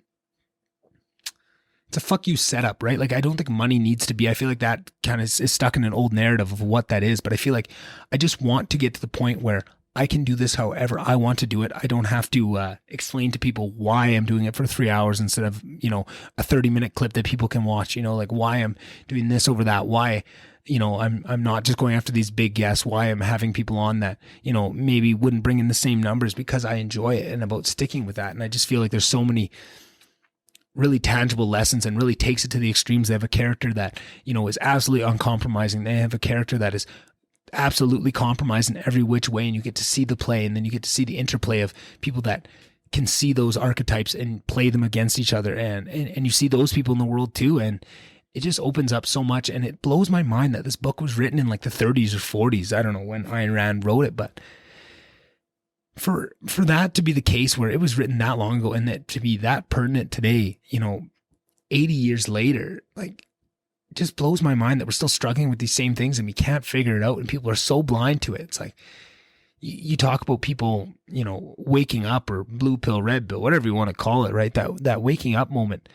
setup, right? Like, I don't think money needs to be, I feel like that kind of is stuck in an old narrative of what that is, but I feel like I just want to get to the point where I can do this however I want to do it. I don't have to explain to people why I'm doing it for 3 hours instead of, a 30-minute clip that people can watch, like why I'm doing this over that, why, I'm not just going after these big guests, why I'm having people on that, maybe wouldn't bring in the same numbers, because I enjoy it and about sticking with that. And I just feel like there's so many really tangible lessons and really takes it to the extremes. They have a character that, is absolutely uncompromising. They have a character that is absolutely compromised in every which way, and you get to see the play, and then you get to see the interplay of people that can see those archetypes and play them against each other, and you see those people in the world too, and it just opens up so much. And it blows my mind that this book was written in like the 30s or 40s. I don't know when Ayn Rand wrote it, but for that to be the case where it was written that long ago and that to be that pertinent today, 80 years later, like, it just blows my mind that we're still struggling with these same things and we can't figure it out, and people are so blind to it. It's like, you talk about people, waking up, or blue pill, red pill, whatever you want to call it, right? That waking up moment.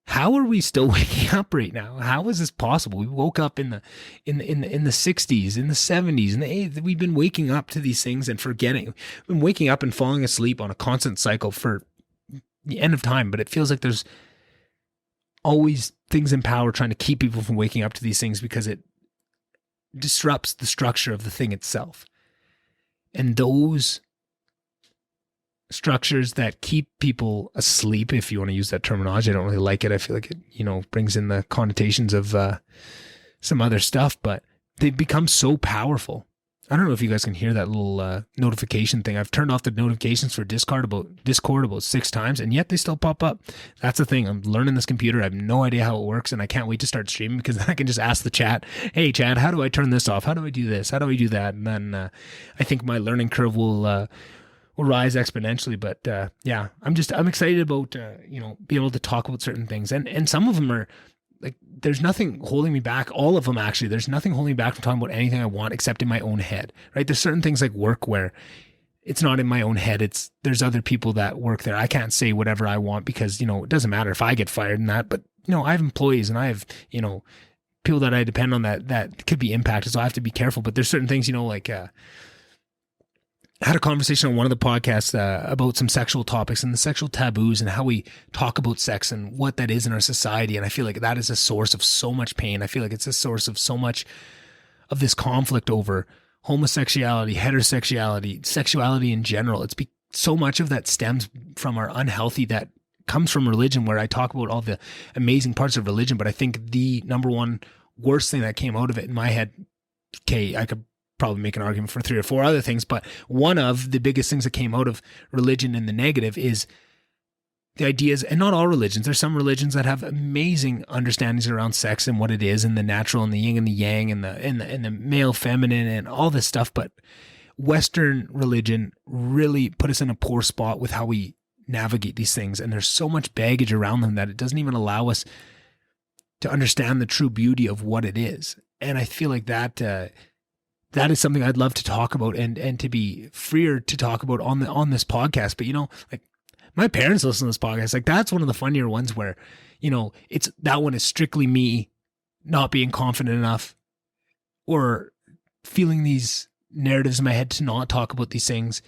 How are we still waking up right now? How is this possible? We woke up in the 60s, in the 70s, in the 80s. We've been waking up to these things and forgetting. We've been waking up and falling asleep on a constant cycle for the end of time, but it feels like there's always things in power trying to keep people from waking up to these things because it disrupts the structure of the thing itself. And those structures that keep people asleep, if you want to use that terminology, I don't really like it. I feel like it, brings in the connotations of some other stuff, but they've become so powerful. I don't know if you guys can hear that little notification thing. I've turned off the notifications for Discord about 6 times, and yet they still pop up. That's the thing. I'm learning this computer. I have no idea how it works, and I can't wait to start streaming because then I can just ask the chat, hey, chat, how do I turn this off? How do I do this? How do I do that? And then I think my learning curve will rise exponentially. But yeah, I'm excited about being able to talk about certain things, and some of them are like, there's nothing holding me back. All of them, actually, there's nothing holding me back from talking about anything I want except in my own head, right? There's certain things like work where it's not in my own head. There's other people that work there. I can't say whatever I want because, it doesn't matter if I get fired and that, but I have employees and I have, people that I depend on that could be impacted. So I have to be careful, but there's certain things, like, I had a conversation on one of the podcasts about some sexual topics and the sexual taboos and how we talk about sex and what that is in our society. And I feel like that is a source of so much pain. I feel like it's a source of so much of this conflict over homosexuality, heterosexuality, sexuality in general. So much of that stems from our unhealthy, that comes from religion, where I talk about all the amazing parts of religion. But I think the number one worst thing that came out of it in my head, okay, I could probably make an argument for 3 or 4 other things, but one of the biggest things that came out of religion in the negative is the ideas, and not all religions. There's some religions that have amazing understandings around sex and what it is, and the natural and the yin and the yang and the male feminine and all this stuff. But Western religion really put us in a poor spot with how we navigate these things. And there's so much baggage around them that it doesn't even allow us to understand the true beauty of what it is. And I feel like that is something I'd love to talk about and to be freer to talk about on this podcast. But, like, my parents listen to this podcast. Like, that's one of the funnier ones where, that one is strictly me not being confident enough or feeling these narratives in my head to not talk about these things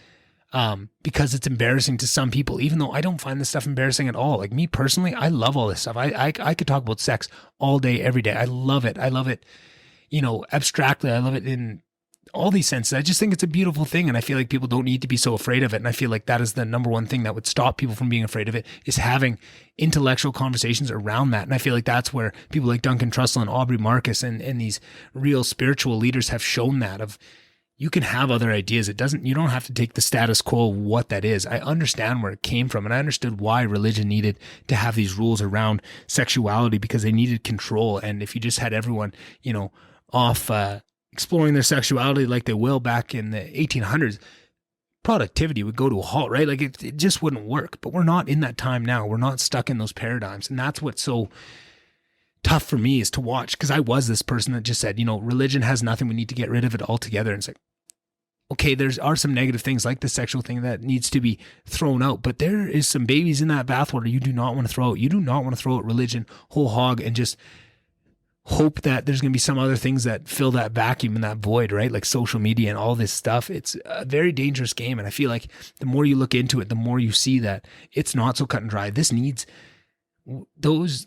because it's embarrassing to some people, even though I don't find this stuff embarrassing at all. Like, me personally, I love all this stuff. I could talk about sex all day, every day. I love it. I love it, abstractly. I love it in all these senses. I just think it's a beautiful thing. And I feel like people don't need to be so afraid of it. And I feel like that is the number one thing that would stop people from being afraid of it, is having intellectual conversations around that. And I feel like that's where people like Duncan Trussell and Aubrey Marcus and these real spiritual leaders have shown that of, you can have other ideas. You don't have to take the status quo of what that is. I understand where it came from, and I understood why religion needed to have these rules around sexuality, because they needed control. And if you just had everyone, off exploring their sexuality like they will back in the 1800s, productivity would go to a halt, right? Like it just wouldn't work. But we're not in that time now. We're not stuck in those paradigms. And that's what's so tough for me, is to watch, because I was this person that just said, religion has nothing. We need to get rid of it altogether. And it's like, okay, are some negative things like the sexual thing that needs to be thrown out, but there is some babies in that bathwater you do not want to throw out. You do not want to throw out religion whole hog and just hope that there's going to be some other things that fill that vacuum and that void, right? Like social media and all this stuff. It's a very dangerous game. And I feel like the more you look into it, the more you see that it's not so cut and dry. This needs those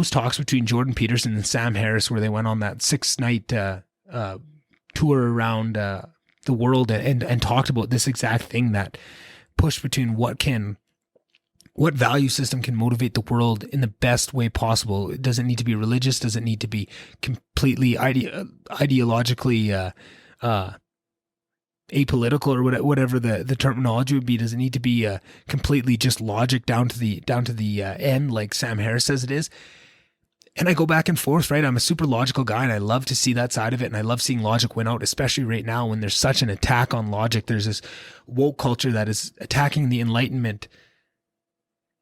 talks between Jordan Peterson and Sam Harris, where they went on that 6-night tour around the world and talked about this exact thing, that push between what value system can motivate the world in the best way possible. Does it need to be religious? Does it need to be completely ideologically apolitical, or whatever the terminology would be? Does it need to be completely just logic down to the end, like Sam Harris says it is? And I go back and forth, right? I'm a super logical guy, and I love to see that side of it. And I love seeing logic win out, especially right now when there's such an attack on logic. There's this woke culture that is attacking the Enlightenment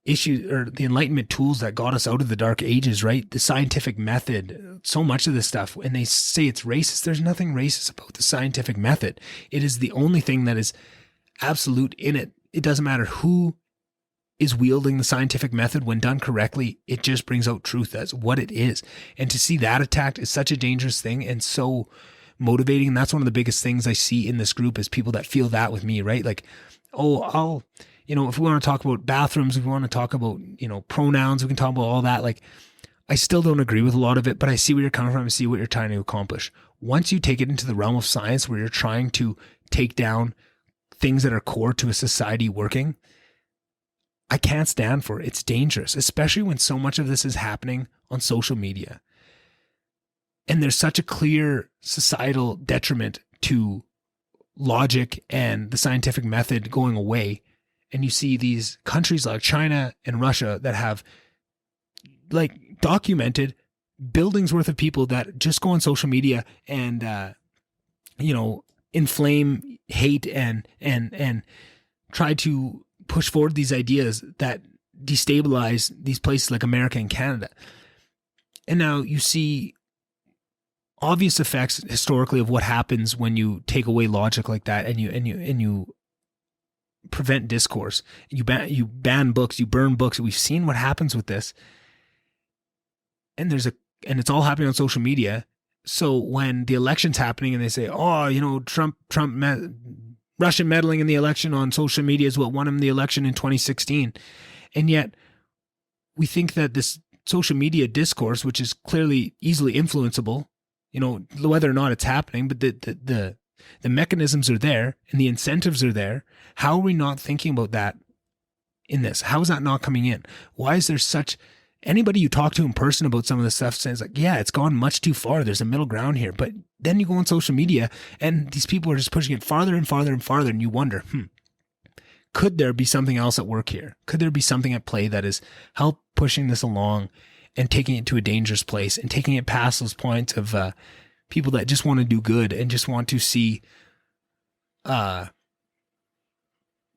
issue, or the Enlightenment tools that got us out of the dark ages, right? The scientific method, so much of this stuff. And they say it's racist. There's nothing racist about the scientific method. It is the only thing that is absolute in it. It doesn't matter who is wielding the scientific method. When done correctly, it just brings out truth. That's what it is. And to see that attacked is such a dangerous thing and so motivating. And that's one of the biggest things I see in this group, is people that feel that with me, right? Like, oh, if we want to talk about bathrooms, if we want to talk about, pronouns, we can talk about all that. Like, I still don't agree with a lot of it, but I see where you're coming from. I see what you're trying to accomplish. Once you take it into the realm of science, where you're trying to take down things that are core to a society working, I can't stand for it. It's dangerous, especially when so much of this is happening on social media. And there's such a clear societal detriment to logic and the scientific method going away. And you see these countries like China and Russia that have like documented buildings worth of people that just go on social media and, inflame hate and try to push forward these ideas that destabilize these places like America and Canada. And now you see obvious effects historically of what happens when you take away logic like that, and you prevent discourse. You ban books, you burn books. We've seen what happens with this. And it's all happening on social media. So when the election's happening and they say, Trump Russian meddling in the election on social media is what won him the election in 2016. And yet we think that this social media discourse, which is clearly easily influenceable, whether or not it's happening, but the mechanisms are there and the incentives are there. How are we not thinking about that in this? How is that not coming in? Why is there anybody you talk to in person about some of this stuff says like, yeah, it's gone much too far. There's a middle ground here. But then you go on social media and these people are just pushing it farther and farther and farther. And you wonder, could there be something else at work here? Could there be something at play that is help pushing this along and taking it to a dangerous place and taking it past those points of people that just want to do good and just want to see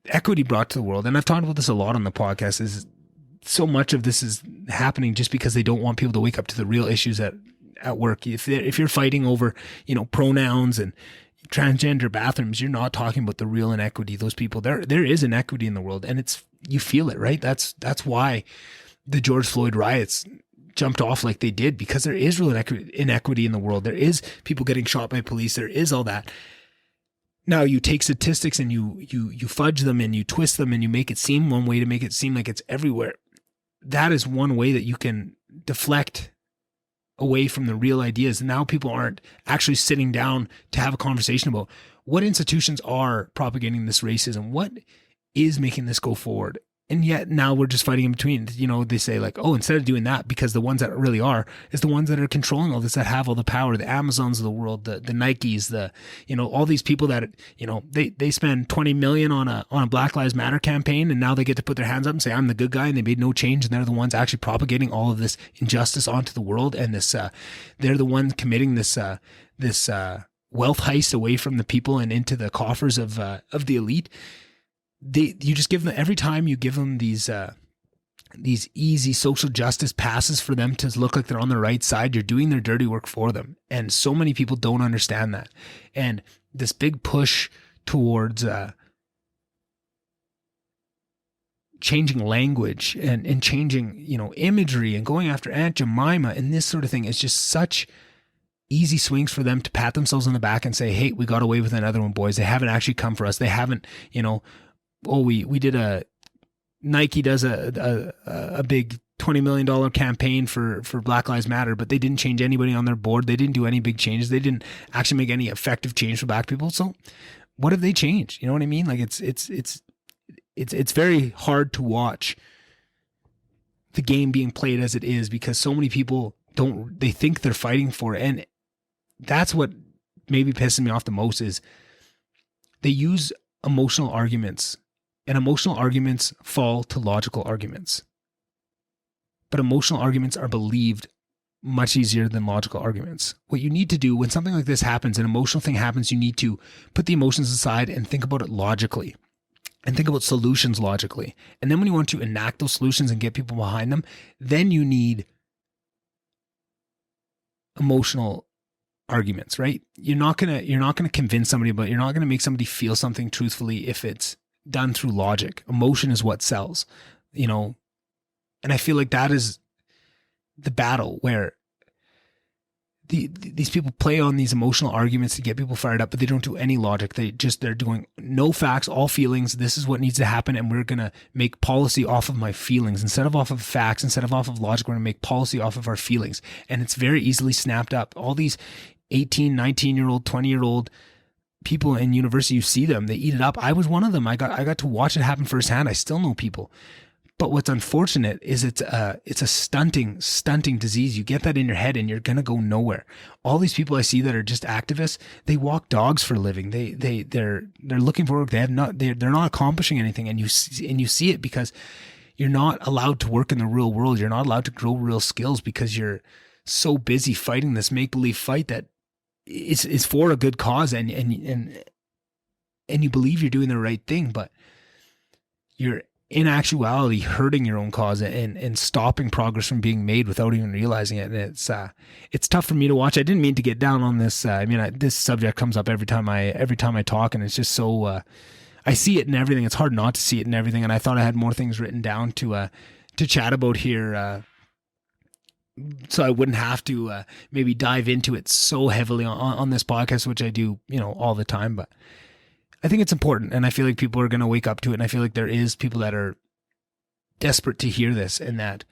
equity brought to the world? And I've talked about this a lot on the podcast, is so much of this is happening just because they don't want people to wake up to the real issues at work. If you're fighting over, pronouns and transgender bathrooms, you're not talking about the real inequity. Those people, there is inequity in the world, and you feel it, right? That's why the George Floyd riots jumped off like they did, because there is real inequity in the world. There is people getting shot by police. There is all that. Now you take statistics and you fudge them and you twist them and you make it seem one way to make it seem like it's everywhere. That is one way that you can deflect away from the real ideas. And now people aren't actually sitting down to have a conversation about what institutions are propagating this racism, what is making this go forward. And yet now we're just fighting in between. They say like, oh, instead of doing that, because the ones that really are is the ones that are controlling all this, that have all the power, the Amazons of the world, the Nikes, all these people that, they spend 20 million on a Black Lives Matter campaign, and now they get to put their hands up and say, I'm the good guy, and they made no change. And they're the ones actually propagating all of this injustice onto the world. And they're the ones committing this wealth heist away from the people and into the coffers of the elite. You just give them, every time you give them these easy social justice passes for them to look like they're on the right side, you're doing their dirty work for them. And so many people don't understand that. And this big push towards changing language and changing, imagery and going after Aunt Jemima and this sort of thing is just such easy swings for them to pat themselves on the back and say, hey, we got away with another one, boys. They haven't actually come for us. They haven't, we did Nike does a big $20 million campaign for Black Lives Matter, but they didn't change anybody on their board. They didn't do any big changes. They didn't actually make any effective change for black people. So what have they changed? You know what I mean? Like it's very hard to watch the game being played as it is, because so many people they think they're fighting for it. And that's what maybe pisses me off the most is they use emotional arguments. And emotional arguments fall to logical arguments. But emotional arguments are believed much easier than logical arguments. What you need to do when something like this happens, an emotional thing happens, you need to put the emotions aside and think about it logically. And think about solutions logically. And then when you want to enact those solutions and get people behind them, then you need emotional arguments, right? You're not gonna convince somebody, but you're not gonna make somebody feel something truthfully if it's done through logic. Emotion is what sells, and I feel like that is the battle where these people play on these emotional arguments to get people fired up, but they don't do any logic. They're doing no facts, all feelings. This is what needs to happen, and we're going to make policy off of my feelings instead of off of facts, instead of off of logic. We're going to make policy off of our feelings, and it's very easily snapped up. All these 18, 19-year-old, 20-year-old people in university, you see them, they eat it up. I was one of them. I got to watch it happen firsthand. I still know people. But what's unfortunate is it's a stunting disease. You get that in your head and you're going to go nowhere. All these people I see that are just activists, they walk dogs for a living. They're looking for work. They're not accomplishing anything. And you see it because you're not allowed to work in the real world. You're not allowed to grow real skills because you're so busy fighting this make-believe fight that is for a good cause, and you believe you're doing the right thing, but you're in actuality hurting your own cause and stopping progress from being made without even realizing it. And it's tough for me to watch. I didn't mean to get down on this. This subject comes up every time I talk, and it's just so I see it in everything. It's hard not to see it in everything. And I thought I had more things written down to chat about here. So I wouldn't have to maybe dive into it so heavily on this podcast, which I do, all the time. But I think it's important, and I feel like people are going to wake up to it. And I feel like there is people that are desperate to hear this and that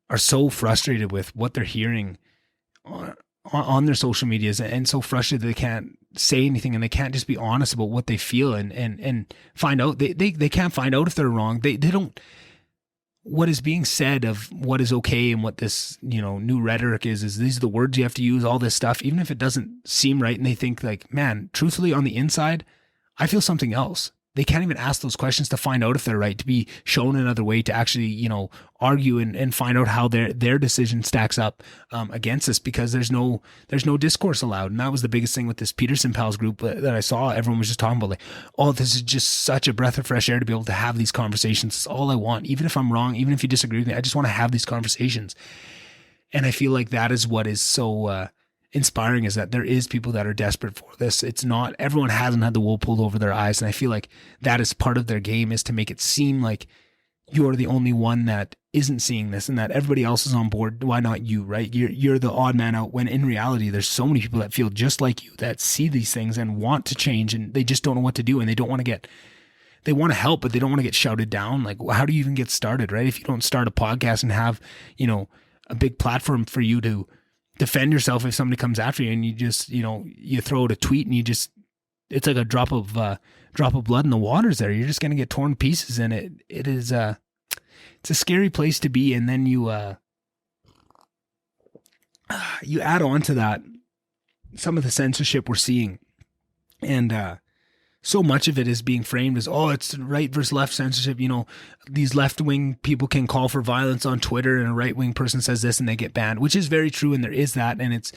are so frustrated with what they're hearing on their social medias, and so frustrated they can't say anything, and they can't just be honest about what they feel and find out. They can't find out if they're wrong. They don't. What is being said of what is okay and what this, new rhetoric is these are the words you have to use, all this stuff, even if it doesn't seem right. And they think like, man, truthfully on the inside, I feel something else. They can't even ask those questions to find out if they're right, to be shown another way, to actually, argue and find out how their decision stacks up against us, because there's no discourse allowed. And that was the biggest thing with this Peterson Pals group that I saw. Everyone was just talking about like, oh, this is just such a breath of fresh air to be able to have these conversations. It's all I want. Even if I'm wrong, even if you disagree with me, I just want to have these conversations. And I feel like that is what is so inspiring, is that there is people that are desperate for this. It's not, everyone hasn't had the wool pulled over their eyes. And I feel like that is part of their game, is to make it seem like you're the only one that isn't seeing this and that everybody else is on board. Why not you, right? You're the odd man out, when in reality, there's so many people that feel just like you, that see these things and want to change, and they just don't know what to do. And they want to help, but they don't want to get shouted down. Like, how do you even get started, right? If you don't start a podcast and have, a big platform for you to defend yourself if somebody comes after you, and you just, you throw out a tweet and it's like a drop of blood in the waters there. You're just going to get torn to pieces, and it is it's a scary place to be. And then you add on to that some of the censorship we're seeing, and so much of it is being framed as, oh, it's right versus left censorship. These left-wing people can call for violence on Twitter, and a right-wing person says this and they get banned, which is very true. And there is that. And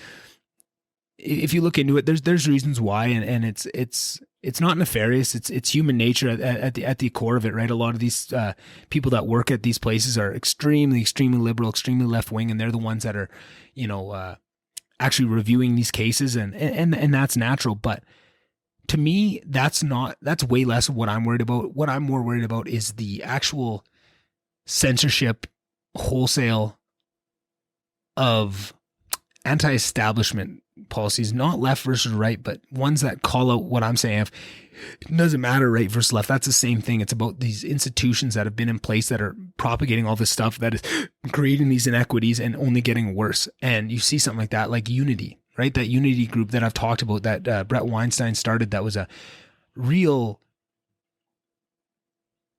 if you look into it, there's reasons why. And it's not nefarious. It's human nature at the core of it, right? A lot of these people that work at these places are extremely, extremely liberal, extremely left-wing. And they're the ones that are, actually reviewing these cases, and that's natural. But to me, that's way less of what I'm worried about. What I'm more worried about is the actual censorship wholesale of anti-establishment policies, not left versus right, but ones that call out what I'm saying. It doesn't matter right versus left. That's the same thing. It's about these institutions that have been in place that are propagating all this stuff that is creating these inequities and only getting worse. And you see something like that, like Unity, right? That Unity group that I've talked about, that Brett Weinstein started, that was a real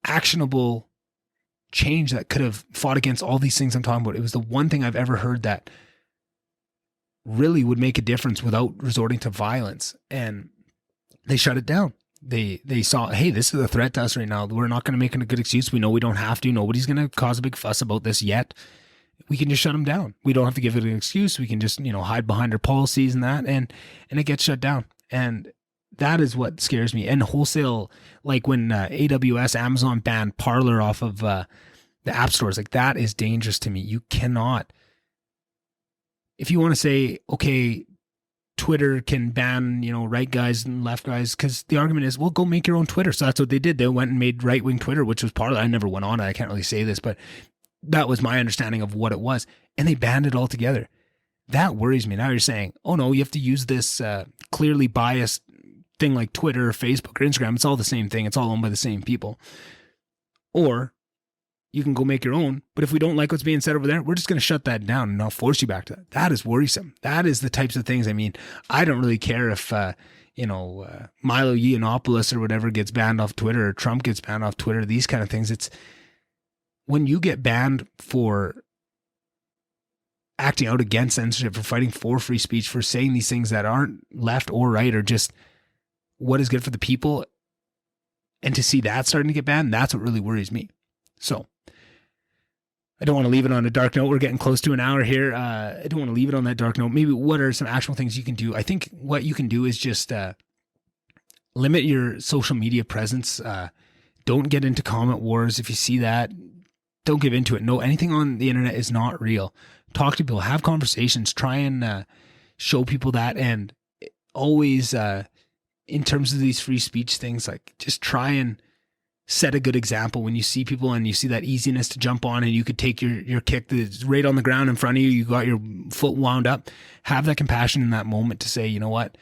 actionable change that could have fought against all these things I'm talking about. It was the one thing I've ever heard that really would make a difference without resorting to violence. And they shut it down. They saw, hey, this is a threat to us right now. We're not going to make it a good excuse. We know we don't have to. Nobody's going to cause a big fuss about this yet. We can just shut them down. We don't have to give it an excuse. We can just, hide behind our policies and that, and it gets shut down. And that is what scares me. And wholesale, like when AWS, Amazon banned Parler off of the app stores, like that is dangerous to me. You cannot, if you want to say, okay, Twitter can ban, right guys and left guys, because the argument is, well, go make your own Twitter. So that's what they did. They went and made right-wing Twitter, which was Parler. I never went on it. I can't really say this, but that was my understanding of what it was. And they banned it altogether. That worries me. Now you're saying, oh no, you have to use this clearly biased thing like Twitter or Facebook or Instagram. It's all the same thing. It's all owned by the same people. Or you can go make your own. But if we don't like what's being said over there, we're just going to shut that down and not force you back to that. That is worrisome. That is the types of things. I mean, I don't really care if, Milo Yiannopoulos or whatever gets banned off Twitter, or Trump gets banned off Twitter, these kind of things. It's when you get banned for acting out against censorship, for fighting for free speech, for saying these things that aren't left or right, or just what is good for the people, and to see that starting to get banned, that's what really worries me. So I don't want to leave it on a dark note. We're getting close to an hour here. I don't want to leave it on that dark note. Maybe what are some actual things you can do? I think what you can do is just limit your social media presence. Don't get into comment wars. If you see that, don't give into it. No, anything on the internet is not real. Talk to people, have conversations, try and show people that. And always, in terms of these free speech things, like just try and set a good example when you see people and you see that easiness to jump on, and you could take your kick that's right on the ground in front of you. You got your foot wound up. Have that compassion in that moment to say, you know what?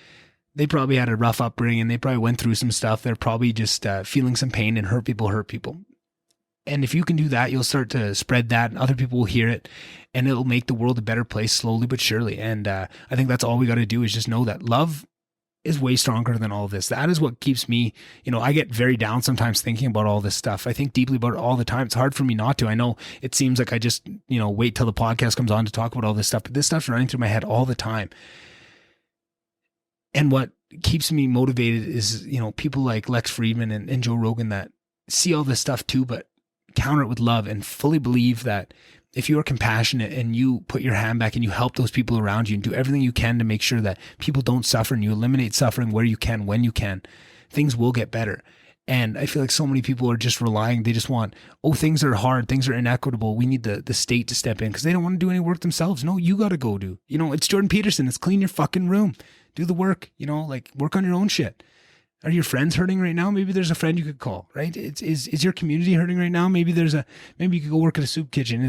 They probably had a rough upbringing. They probably went through some stuff. They're probably just feeling some pain, and hurt people. And if you can do that, you'll start to spread that, and other people will hear it, and it'll make the world a better place slowly but surely. And I think that's all we got to do, is just know that love is way stronger than all of this. That is what keeps me, I get very down sometimes thinking about all this stuff. I think deeply about it all the time. It's hard for me not to. I know it seems like I just, wait till the podcast comes on to talk about all this stuff, but this stuff's running through my head all the time. And what keeps me motivated is, people like Lex Friedman and Joe Rogan that see all this stuff too, but counter it with love and fully believe that if you are compassionate and you put your hand back and you help those people around you and do everything you can to make sure that people don't suffer, and you eliminate suffering where you can, when you can, things will get better. And I feel like so many people are just relying, they just want, things are hard, things are inequitable, we need the state to step in, because they don't want to do any work themselves. No, you got to go do. It's Jordan Peterson. It's clean your fucking room. Do the work, work on your own shit. Are your friends hurting right now? Maybe there's a friend you could call, right? Is your community hurting right now? Maybe you could go work at a soup kitchen.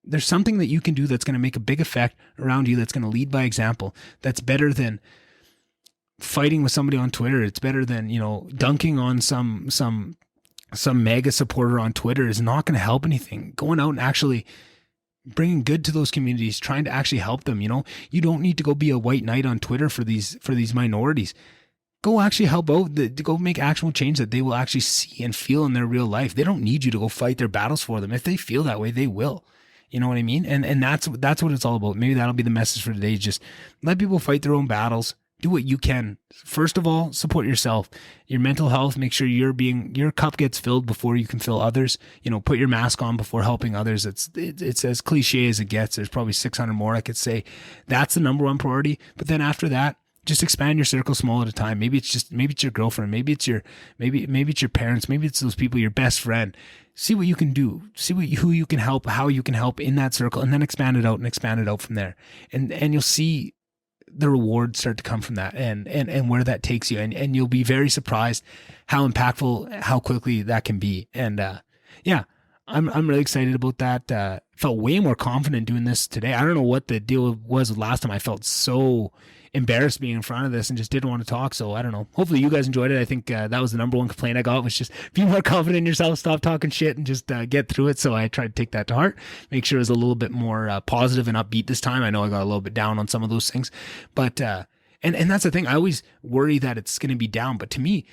There's something that you can do that's going to make a big effect around you, that's going to lead by example, that's better than fighting with somebody on Twitter. It's better than, dunking on some mega supporter on Twitter is not going to help anything. Going out and actually bringing good to those communities, trying to actually help them. You don't need to go be a white knight on Twitter for these minorities. Go actually help out, go make actual change that they will actually see and feel in their real life. They don't need you to go fight their battles for them. If they feel that way, they will. You know what I mean? And that's what it's all about. Maybe that'll be the message for today. Just let people fight their own battles. Do what you can. First of all, support yourself, your mental health. Make sure your cup gets filled before you can fill others. Put your mask on before helping others. It's as cliche as it gets. There's probably 600 more I could say. That's the number one priority. But then after that, just expand your circle small at a time. Maybe it's your girlfriend. Maybe it's your parents. Maybe it's those people, your best friend. See what you can do. See who you can help, how you can help in that circle, and then expand it out from there. And you'll see the rewards start to come from that and where that takes you. And you'll be very surprised how impactful, how quickly that can be. And I'm really excited about that. Felt way more confident doing this today. I don't know what the deal was last time. I felt so embarrassed being in front of this and just didn't want to talk. So I don't know. Hopefully you guys enjoyed it. I think that was the number one complaint I got, was just be more confident in yourself, stop talking shit, and just get through it. So I tried to take that to heart, make sure it was a little bit more positive and upbeat this time. I know I got a little bit down on some of those things, but and that's the thing. I always worry that it's going to be down, but to me,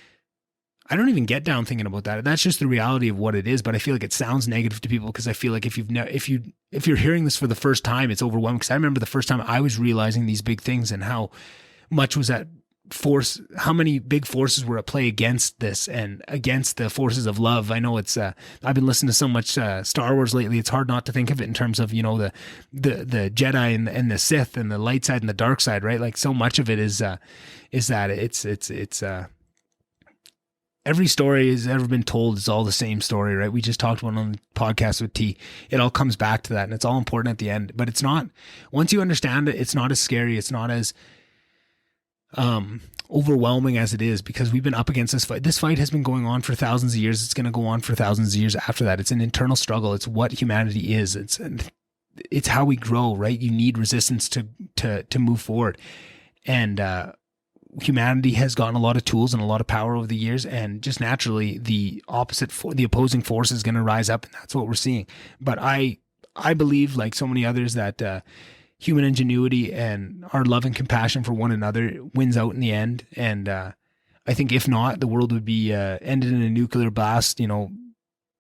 I don't even get down thinking about that. That's just the reality of what it is. But I feel like it sounds negative to people because I feel like if you're hearing this for the first time, it's overwhelming. Because I remember the first time I was realizing these big things and how much was at force, how many big forces were at play against this and against the forces of love. I know it's I've been listening to so much Star Wars lately. It's hard not to think of it in terms of the Jedi and the Sith and the light side and the dark side, right? Like so much of it is that it's every story has ever been told is all the same story, right? We just talked one on the podcast with T. It all comes back to that, and it's all important at the end. But it's not, once you understand it, it's not as scary. It's not as overwhelming as it is, because we've been up against this fight. This fight has been going on for thousands of years. It's going to go on for thousands of years after that. It's an internal struggle. It's what humanity is. It's how we grow, right? You need resistance to move forward. And humanity has gotten a lot of tools and a lot of power over the years, and just naturally the opposing force is going to rise up, and that's what we're seeing. But I believe, like so many others, that human ingenuity and our love and compassion for one another wins out in the end. And I think if not, the world would be ended in a nuclear blast,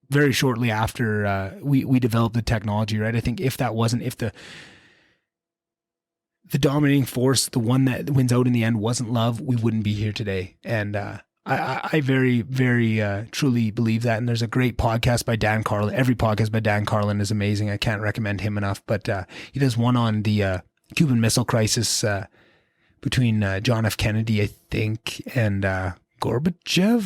very shortly after we developed the technology, right? I think if the dominating force, the one that wins out in the end, wasn't love, we wouldn't be here today. And I very, very truly believe that. And there's a great podcast by Dan Carlin. Every podcast by Dan Carlin is amazing. I can't recommend him enough. But he does one on the Cuban Missile Crisis between John F. Kennedy, I think, and Gorbachev.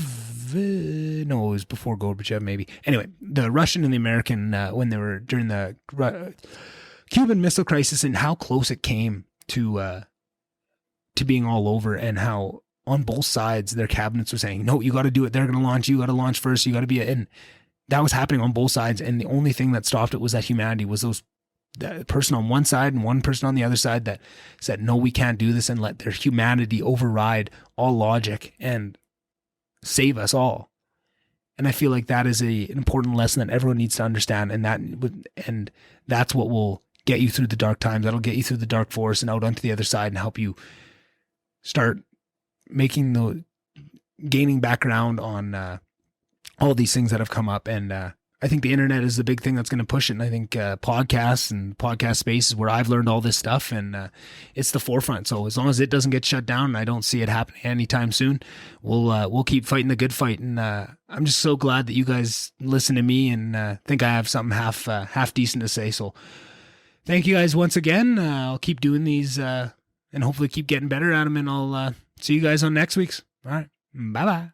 No, it was before Gorbachev, maybe. Anyway, the Russian and the American, when they were during the Cuban Missile Crisis, and how close it came to being all over, and how on both sides their cabinets were saying, no, you got to do it. They're going to launch. You got to launch first. You got to be and that was happening on both sides. And the only thing that stopped it was that humanity was that person on one side and one person on the other side that said, no, we can't do this, and let their humanity override all logic and save us all. And I feel like that is an important lesson that everyone needs to understand. And that's what will get you through the dark times. That'll get you through the dark forest and out onto the other side, and help you start gaining background on all these things that have come up. And I think the internet is the big thing that's going to push it. And I think podcasts and podcast space is where I've learned all this stuff, and it's the forefront. So as long as it doesn't get shut down, and I don't see it happening anytime soon, we'll keep fighting the good fight. And I'm just so glad that you guys listen to me and think I have something half decent to say. So thank you guys once again. I'll keep doing these and hopefully keep getting better at them, and I'll see you guys on next week's. All right. Bye-bye.